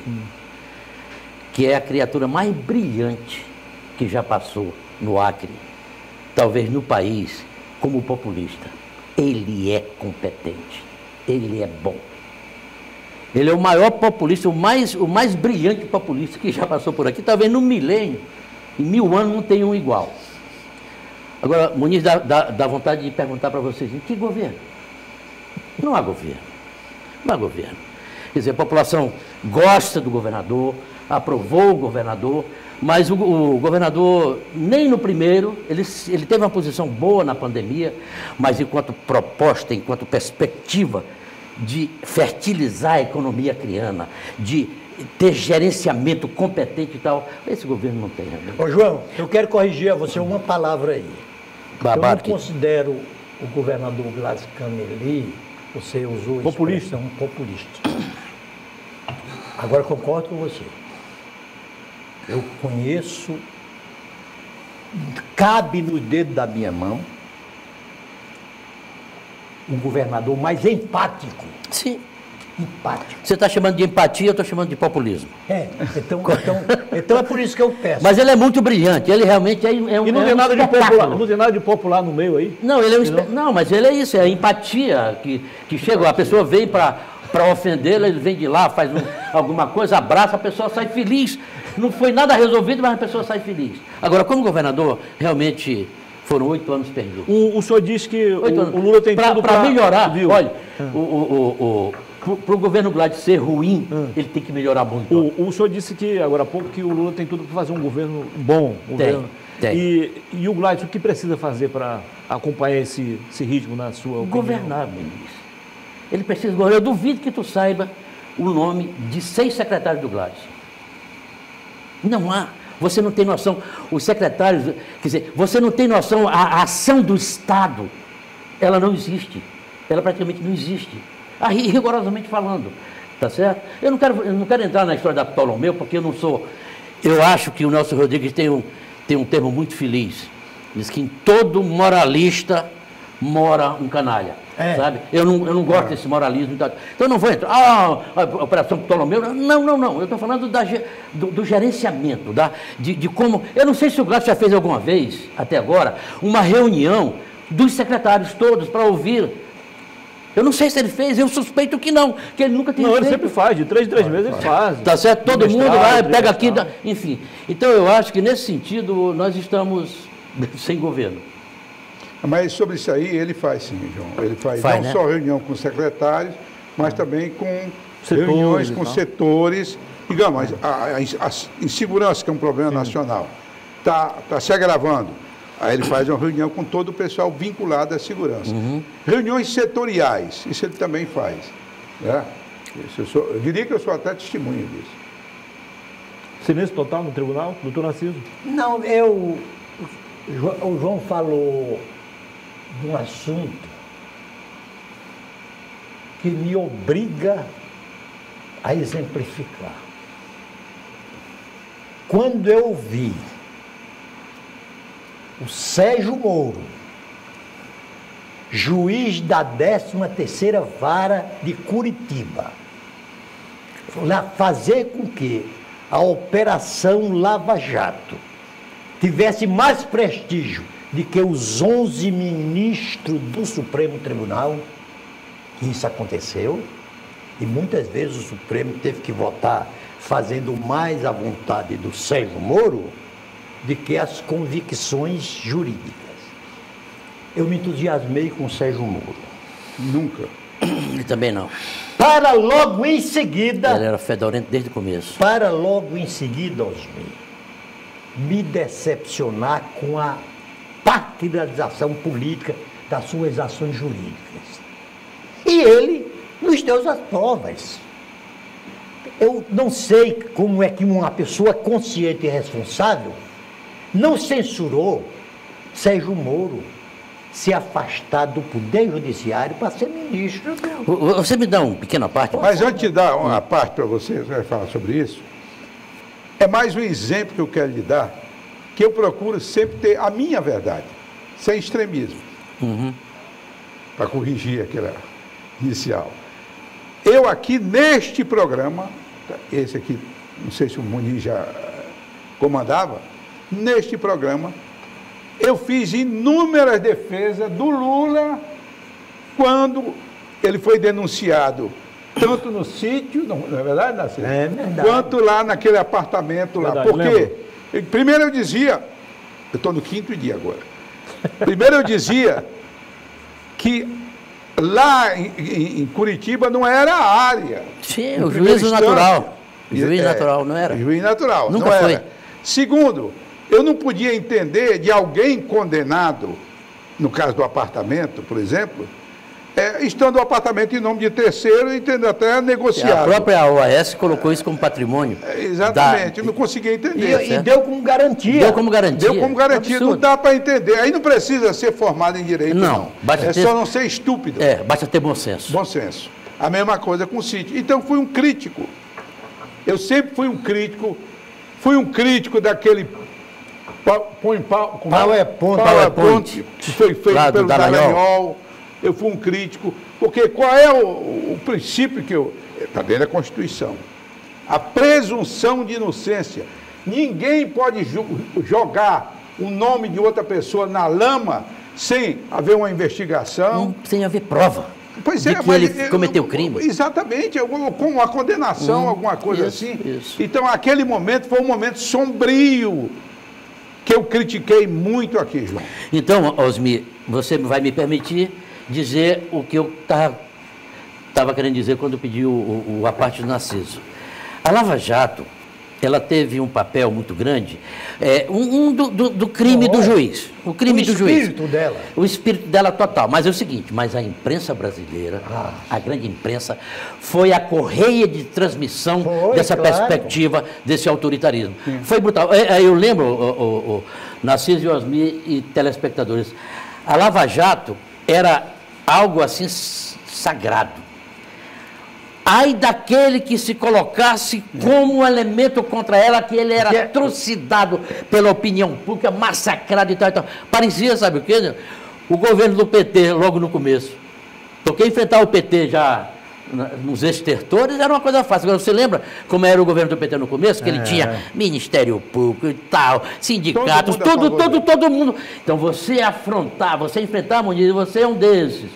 Speaker 2: que é a criatura mais brilhante que já passou no Acre, talvez no país, como populista. Ele é competente, ele é bom. Ele é o maior populista, o mais brilhante populista que já passou por aqui, talvez no milênio, em 1000 anos não tem um igual. Agora, Muniz, dá vontade de perguntar para vocês, em que governo? Não há governo. Não há governo. Quer dizer, a população gosta do governador, aprovou o governador, mas o governador, nem no primeiro, ele teve uma posição boa na pandemia, mas enquanto proposta, enquanto perspectiva de fertilizar a economia acreana, de ter gerenciamento competente e tal, esse governo não tem.
Speaker 4: Ô João, eu quero corrigir a você uma palavra aí. Eu não considero o governador Gladys Cameli, você usou a expressão populista. Agora concordo com você. Eu conheço, cabe no dedo da minha mão, um governador mais empático.
Speaker 2: Sim.
Speaker 4: Empático.
Speaker 2: Você está chamando de empatia, eu estou chamando de populismo.
Speaker 4: Então é por isso que eu peço.
Speaker 2: Mas ele é muito brilhante, ele realmente é um.
Speaker 1: E não tem nada de popular, não tem nada de popular no meio aí?
Speaker 2: Não, ele é não, mas ele é isso, é a empatia que chega, a pessoa vem para ofendê-la, ele vem de lá, faz alguma coisa, abraça, a pessoa sai feliz. Não foi nada resolvido, mas a pessoa sai feliz. Agora, como governador, realmente foram 8 anos perdidos.
Speaker 1: O senhor diz que o Lula tem tudo
Speaker 2: para melhorar. Olha, para o governo Gladys ser ruim, ele tem que melhorar muito.
Speaker 1: O senhor disse que, agora há pouco, que o Lula tem tudo para fazer um governo bom.
Speaker 2: Tem.
Speaker 1: E o Gladys, o que precisa fazer para acompanhar esse ritmo, na sua opinião?
Speaker 2: Governar, ministro. Ele precisa governar. Eu duvido que tu saiba o nome de 6 secretários do Gladys. Não há. Você não tem noção. Os secretários, quer dizer, você não tem noção. A ação do Estado, ela não existe. Ela praticamente não existe. Rigorosamente falando. Tá certo? Eu não quero entrar na história da Ptolomeu, porque eu não sou. Eu acho que o Nelson Rodrigues tem um termo muito feliz. Diz que em todo moralista mora um canalha. Sabe? Eu não gosto desse moralismo. Então eu não vou entrar. A Operação Ptolomeu. Não. Eu estou falando do gerenciamento, de como. Eu não sei se o Gladys já fez alguma vez, até agora, uma reunião dos secretários todos para ouvir. Eu não sei se ele fez, eu suspeito que não, que ele nunca tem feito.
Speaker 1: Não, ele sempre faz, de 3 em 3 meses ele faz.
Speaker 2: Tá certo? Todo mundo vai, pega aqui, enfim. Então eu acho que nesse sentido nós estamos sem governo.
Speaker 3: Mas sobre isso aí ele faz sim, João. Ele faz não só reunião com secretários, mas também com reuniões com setores. Digamos, a insegurança, que é um problema nacional, está se agravando. Aí ele faz uma reunião com todo o pessoal vinculado à segurança. Reuniões setoriais, isso ele também faz. Né? Eu diria que eu sou até testemunha disso.
Speaker 1: Silêncio total no tribunal, doutor Narciso?
Speaker 4: Não, o João falou de um assunto que me obriga a exemplificar. Quando eu vi o Sérgio Moro, juiz da 13ª Vara de Curitiba, fazer com que a Operação Lava Jato tivesse mais prestígio do que os 11 ministros do Supremo Tribunal, isso aconteceu, e muitas vezes o Supremo teve que votar fazendo mais a vontade do Sérgio Moro do que as convicções jurídicas. Eu me entusiasmei com o Sérgio Moro.
Speaker 3: Nunca.
Speaker 2: Ele também não.
Speaker 4: Para logo em seguida...
Speaker 2: Ele era fedorento desde o começo.
Speaker 4: Para logo em seguida, Osmir, me decepcionar com a partidarização política das suas ações jurídicas. E ele nos deu as provas. Eu não sei como é que uma pessoa consciente e responsável não censurou Sérgio Moro se afastar do Poder Judiciário para ser ministro do...
Speaker 2: Você me dá um pequeno parte?
Speaker 3: Mas antes de dar uma parte para você vai falar sobre isso, é mais um exemplo que eu quero lhe dar, que eu procuro sempre ter a minha verdade, sem extremismo, para corrigir aquela inicial. Eu aqui neste programa, esse aqui, não sei se o Muniz já comandava, neste programa, eu fiz inúmeras defesas do Lula quando ele foi denunciado, tanto no sítio, não é verdade, Narciso?
Speaker 4: É verdade.
Speaker 3: Quanto lá naquele apartamento lá.
Speaker 1: Verdade,
Speaker 3: Porque, primeiro eu dizia, eu estou no 5º dia agora, primeiro eu dizia que lá em Curitiba não era a área.
Speaker 2: Sim, o juízo natural. O juiz natural, não era?
Speaker 3: Juiz natural,
Speaker 2: Nunca
Speaker 3: não
Speaker 2: foi.
Speaker 3: era. Segundo, eu não podia entender de alguém condenado, no caso do apartamento, por exemplo, estando o apartamento em nome de terceiro e tendo até negociado.
Speaker 2: A própria OAS colocou isso como patrimônio.
Speaker 3: Exatamente, eu não conseguia entender.
Speaker 4: E deu como garantia.
Speaker 2: Deu como garantia.
Speaker 3: Deu como garantia, não dá para entender. Aí não precisa ser formado em direito, não. Só não ser estúpido.
Speaker 2: Basta ter bom senso.
Speaker 3: Bom senso. A mesma coisa com o sítio. Então, fui um crítico. Eu sempre fui um crítico daquele PowerPoint que foi feito pelo Dallagnol. Eu fui um crítico, porque qual é o princípio que está dentro da Constituição? A presunção de inocência. Ninguém pode jogar o nome de outra pessoa na lama sem haver uma investigação.
Speaker 2: Sem haver prova.
Speaker 3: Pois
Speaker 2: de que ele cometeu crime.
Speaker 3: Exatamente, com uma condenação, alguma coisa assim.
Speaker 2: Isso.
Speaker 3: Então, aquele momento foi um momento sombrio, que eu critiquei muito aqui, João.
Speaker 2: Então, Osmir, você vai me permitir dizer o que eu estava querendo dizer quando pedi a parte do Narciso. A Lava Jato, ela teve um papel muito grande, do crime do juiz. O crime do juiz. O
Speaker 4: espírito dela.
Speaker 2: O espírito dela total. Mas é o seguinte, mas a imprensa brasileira, a grande imprensa, foi a correia de transmissão dessa perspectiva, desse autoritarismo. Sim. Foi brutal. Eu lembro, Narciso e Osmir e telespectadores, a Lava Jato era algo assim sagrado. Ai daquele que se colocasse como um elemento contra ela, que ele era trucidado pela opinião pública, massacrado e tal e tal. Parecia, sabe o quê? O governo do PT, logo no começo. Porque enfrentar o PT já nos estertores era uma coisa fácil. Agora, você lembra como era o governo do PT no começo? Que ele tinha Ministério Público e tal, sindicatos, todo mundo. Então, você enfrentar, Muniz, você é um desses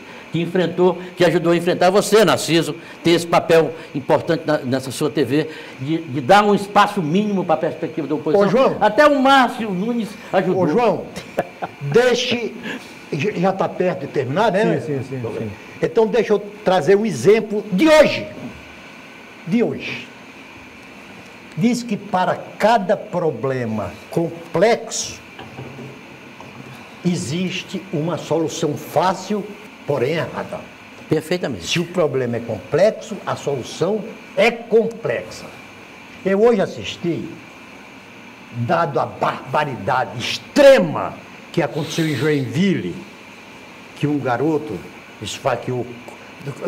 Speaker 2: que ajudou a enfrentar. Você, Narciso, tem esse papel importante nessa sua TV, de dar um espaço mínimo para a perspectiva da oposição.
Speaker 4: Ô, João,
Speaker 2: até o Márcio Nunes ajudou.
Speaker 4: Ô, João, já está perto de terminar, né?
Speaker 1: Sim.
Speaker 4: Então, deixa eu trazer um exemplo de hoje. Diz que para cada problema complexo, existe uma solução fácil, porém errada.
Speaker 2: Perfeitamente.
Speaker 4: Se o problema é complexo, a solução é complexa. Eu hoje assisti, dado a barbaridade extrema que aconteceu em Joinville, que um garoto esfaqueou,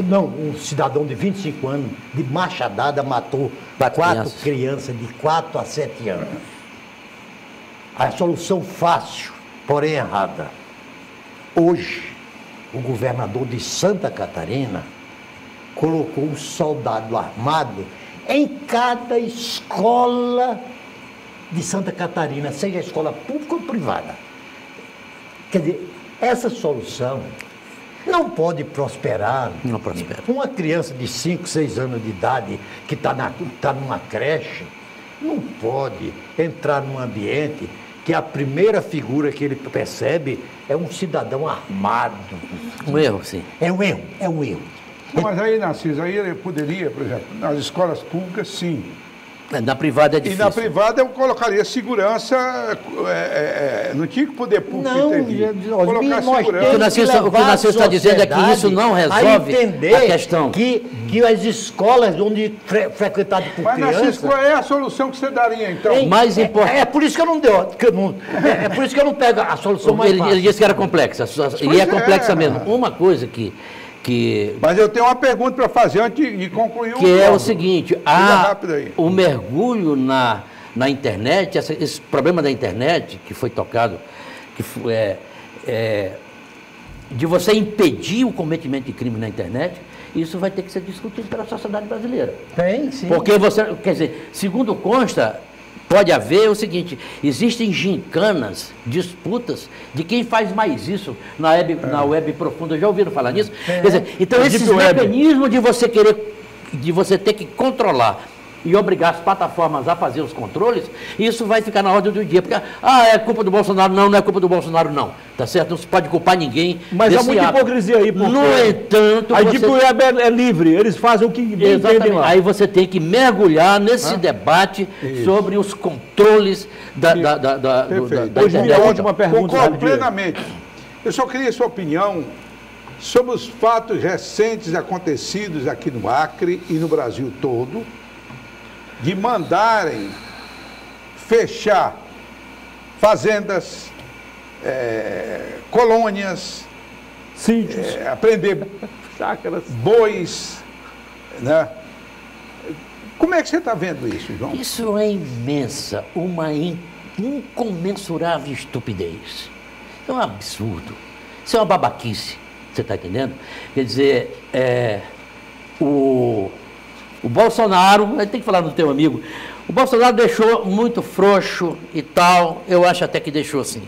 Speaker 4: um cidadão de 25 anos, de machadada, matou 4 crianças de 4 a 7 anos. A solução fácil, porém errada. Hoje, o governador de Santa Catarina colocou um soldado armado em cada escola de Santa Catarina, seja escola pública ou privada. Quer dizer, essa solução não pode prosperar.
Speaker 2: Não prospera.
Speaker 4: Uma criança de 5, 6 anos de idade que está numa creche, não pode entrar num ambiente que a primeira figura que ele percebe é um cidadão armado.
Speaker 2: Um erro, sim.
Speaker 4: É um erro.
Speaker 3: Mas aí, Narciso, aí ele poderia, por exemplo, nas escolas públicas, sim.
Speaker 2: Na privada é
Speaker 3: E
Speaker 2: difícil.
Speaker 3: na privada eu colocaria segurança, não tinha que poder público intervir. Colocar segurança.
Speaker 2: O que o Narciso está dizendo é que isso não resolve a questão.
Speaker 4: Que as escolas onde frequentadas por
Speaker 3: Mas,
Speaker 4: crianças...
Speaker 3: Narciso, qual é a solução que você daria, então?
Speaker 2: Mais importante.
Speaker 4: É por isso que eu não deu, é por isso que eu não pego a solução mais fácil.
Speaker 2: Ele disse que era complexa, e é complexa mesmo. Uma coisa que
Speaker 3: Mas eu tenho uma pergunta para fazer antes de concluir o
Speaker 2: que é o
Speaker 3: bloco.
Speaker 2: seguinte,
Speaker 3: rápido aí.
Speaker 2: o mergulho na internet, esse problema da internet que foi tocado, que de você impedir o cometimento de crime na internet, isso vai ter que ser discutido pela sociedade brasileira.
Speaker 4: Tem, sim.
Speaker 2: Porque quer dizer, segundo consta, pode haver o seguinte, existem gincanas, disputas de quem faz mais isso na web profunda. Já ouviram falar nisso? Quer dizer, então esses mecanismos de você ter que controlar e obrigar as plataformas a fazer os controles, isso vai ficar na ordem do dia. Porque, é culpa do Bolsonaro. Não, não é culpa do Bolsonaro, não. Tá certo? Não se pode culpar ninguém.
Speaker 1: Mas há muita hipocrisia aí.
Speaker 2: No entanto...
Speaker 1: A Deep Web é livre, eles fazem o que entendem lá.
Speaker 2: Aí você tem que mergulhar nesse debate sobre os controles da
Speaker 1: Hoje, minha última pergunta.
Speaker 3: Concordo plenamente. Eu só queria a sua opinião sobre os fatos recentes acontecidos aqui no Acre e no Brasil todo, de mandarem fechar fazendas, colônias,
Speaker 1: sítios,
Speaker 3: apreender
Speaker 1: chácaras,
Speaker 3: bois, né? Como é que você está vendo isso, João?
Speaker 2: Isso é imensa, uma incomensurável estupidez. É um absurdo. Isso é uma babaquice, você está entendendo? Quer dizer, o Bolsonaro, a gente tem que falar do teu amigo, o Bolsonaro deixou muito frouxo e tal, eu acho até que deixou sim.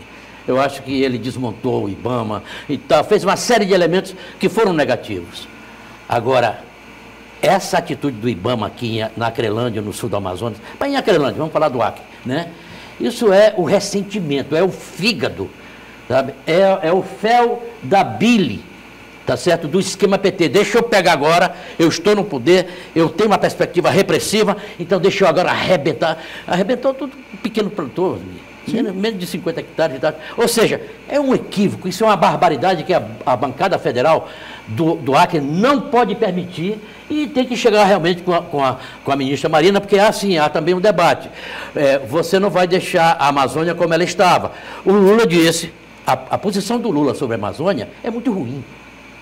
Speaker 2: Eu acho que ele desmontou o IBAMA e tal, fez uma série de elementos que foram negativos. Agora, essa atitude do IBAMA aqui na Acrelândia, no sul do Amazonas, em Acrelândia, vamos falar do Acre, né? Isso é o ressentimento, é o fígado, sabe? É o fel da bile, tá certo? Do esquema PT. Deixa eu pegar agora, eu estou no poder, eu tenho uma perspectiva repressiva, então deixa eu agora arrebentar. Arrebentou tudo pequeno produtor, menos de 50 hectares de idade. Ou seja, é um equívoco, isso é uma barbaridade que a bancada federal do Acre não pode permitir e tem que chegar realmente com a ministra Marina, porque há também um debate. Você não vai deixar a Amazônia como ela estava. O Lula disse, a posição do Lula sobre a Amazônia é muito ruim.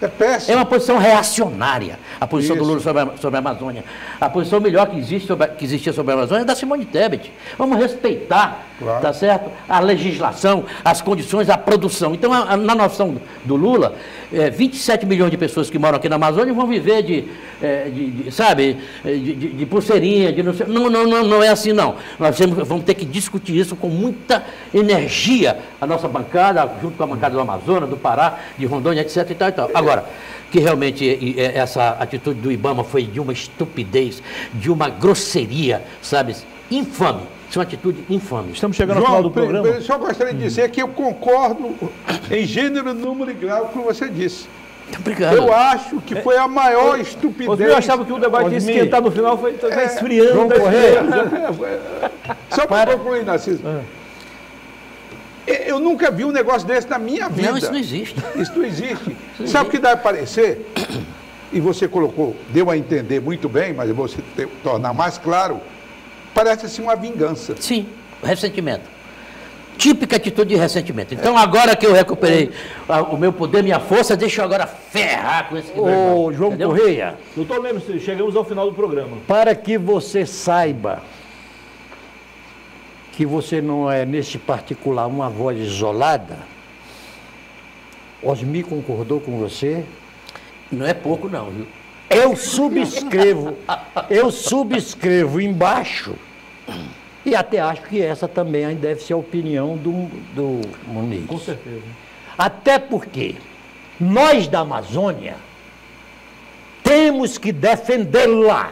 Speaker 3: É péssimo.
Speaker 2: É uma posição reacionária, a posição do Lula sobre a Amazônia. A posição melhor que existia sobre a Amazônia é da Simone Tebet. Vamos respeitar, claro, tá certo? A legislação, as condições, a produção. Então, na noção do Lula, 27 milhões de pessoas que moram aqui na Amazônia vão viver de pulseirinha, de não sei. Não é assim, não. Nós vamos ter que discutir isso com muita energia, a nossa bancada, junto com a bancada do Amazonas, do Pará, de Rondônia, etc. e tal e tal. Agora, que realmente essa atitude do IBAMA foi de uma estupidez, de uma grosseria, sabe, infame. Isso é uma atitude infame.
Speaker 1: Estamos chegando ao final do programa.
Speaker 3: Eu só gostaria de dizer que eu concordo em gênero, número e grau com o que você disse.
Speaker 2: Obrigado.
Speaker 3: Eu acho que foi a maior estupidez.
Speaker 1: Eu achava que o debate ia esquentar no final, foi esfriando.
Speaker 4: Vamos correr.
Speaker 3: Só para concluir, Narciso. Eu nunca vi um negócio desse na minha vida.
Speaker 2: Não, isso não existe.
Speaker 3: Isso não existe. Sabe o que dá a parecer? E você colocou, deu a entender muito bem, mas eu vou tornar mais claro. Parece assim uma vingança.
Speaker 2: Sim, ressentimento. Típica atitude de ressentimento. Então, agora que eu recuperei o meu poder, minha força, deixa eu agora ferrar com esse...
Speaker 4: Ô, João Correia.
Speaker 1: Doutor Lemos, chegamos ao final do programa.
Speaker 4: Para que você saiba que você não é, nesse particular, uma voz isolada, Osmi concordou com você?
Speaker 2: Não é pouco, não, viu?
Speaker 4: Eu subscrevo embaixo e até acho que essa também deve ser a opinião do Muniz.
Speaker 1: Com certeza.
Speaker 4: Até porque nós da Amazônia temos que defendê-la,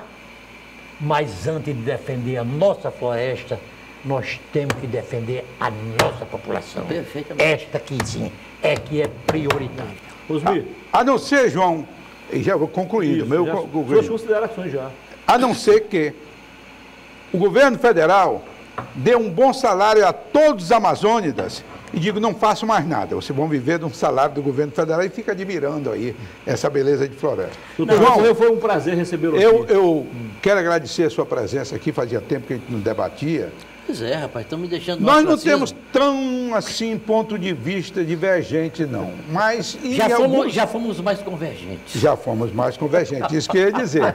Speaker 4: mas antes de defender a nossa floresta, nós temos que defender a nossa população.
Speaker 2: Perfeitamente.
Speaker 4: Esta aqui sim, que é prioritária.
Speaker 1: Osmi.
Speaker 3: A não ser, João, e já vou concluindo.
Speaker 1: Suas considerações já.
Speaker 3: A não ser que o governo federal deu um bom salário a todos os amazônidas e digo, não faço mais nada, vocês vão viver de um salário do governo federal e fica admirando aí essa beleza de floresta.
Speaker 1: Doutor João Correia, foi um prazer recebê-lo aqui.
Speaker 3: Eu quero agradecer a sua presença aqui, fazia tempo que a gente não debatia.
Speaker 2: Pois é, rapaz, estão me deixando...
Speaker 3: Nós não temos tão, assim, ponto de vista divergente, não. Mas...
Speaker 2: Já fomos mais convergentes.
Speaker 3: Já fomos mais convergentes, isso que eu ia dizer.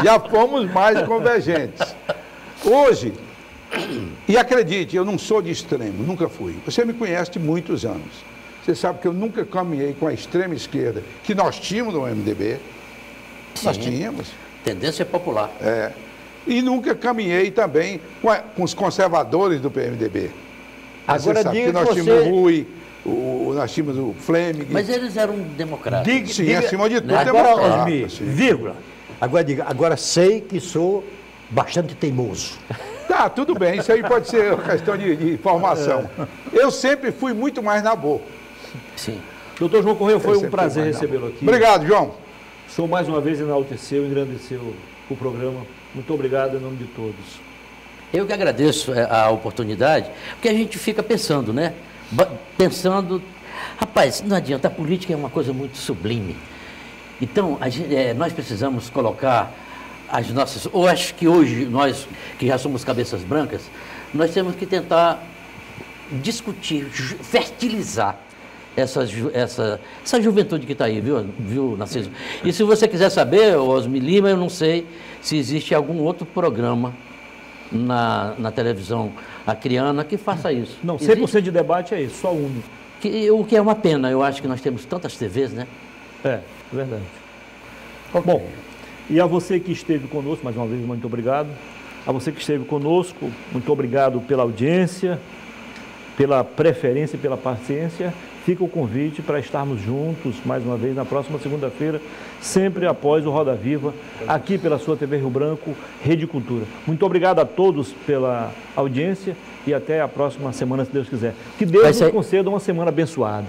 Speaker 3: Já fomos mais convergentes. Hoje, e acredite, eu não sou de extremo, nunca fui. Você me conhece de muitos anos. Você sabe que eu nunca caminhei com a extrema esquerda, que nós tínhamos no MDB.
Speaker 2: Sim.
Speaker 3: Nós tínhamos.
Speaker 2: Tendência popular.
Speaker 3: É. E nunca caminhei também com os conservadores do PMDB.
Speaker 4: Agora
Speaker 3: sabe
Speaker 4: diga
Speaker 3: que nós
Speaker 4: que
Speaker 3: tínhamos
Speaker 4: você...
Speaker 3: o Rui, nós tínhamos o Fleming.
Speaker 2: Mas eles eram democratas.
Speaker 3: Sim, acima de tudo,
Speaker 4: Agora,
Speaker 3: democrata,
Speaker 4: Osmir,
Speaker 3: sim.
Speaker 4: vírgula. Agora diga, agora sei que sou bastante teimoso.
Speaker 3: Tá, tudo bem, isso aí pode ser uma questão de informação. Eu sempre fui muito mais na boa.
Speaker 2: Sim.
Speaker 1: Doutor João Correia, foi
Speaker 3: Eu
Speaker 1: um
Speaker 3: sempre
Speaker 1: prazer
Speaker 3: fui mais na
Speaker 1: recebê-lo
Speaker 3: boa.
Speaker 1: aqui.
Speaker 3: Obrigado, João.
Speaker 1: O senhor mais uma vez enalteceu, engrandeceu o programa. Muito obrigado em nome de todos.
Speaker 2: Eu que agradeço a oportunidade, porque a gente fica pensando, né? Pensando, rapaz, não adianta, a política é uma coisa muito sublime. Então, nós precisamos colocar as nossas... Eu acho que hoje, nós que já somos cabeças brancas, nós temos que tentar discutir, fertilizar essa juventude que está aí, viu, Narciso? E se você quiser saber, Osmir Lima, eu não sei se existe algum outro programa na televisão acreana que faça isso.
Speaker 1: Não, 100% de debate é isso, só um.
Speaker 2: O que é uma pena, eu acho que nós temos tantas TVs, né?
Speaker 1: É, verdade. Bom, e a você que esteve conosco, mais uma vez, muito obrigado. A você que esteve conosco, muito obrigado pela audiência, pela preferência e pela paciência. Fica o convite para estarmos juntos, mais uma vez, na próxima segunda-feira, sempre após o Roda Viva, aqui pela sua TV Rio Branco, Rede Cultura. Muito obrigado a todos pela audiência e até a próxima semana, se Deus quiser. Que Deus nos conceda uma semana abençoada.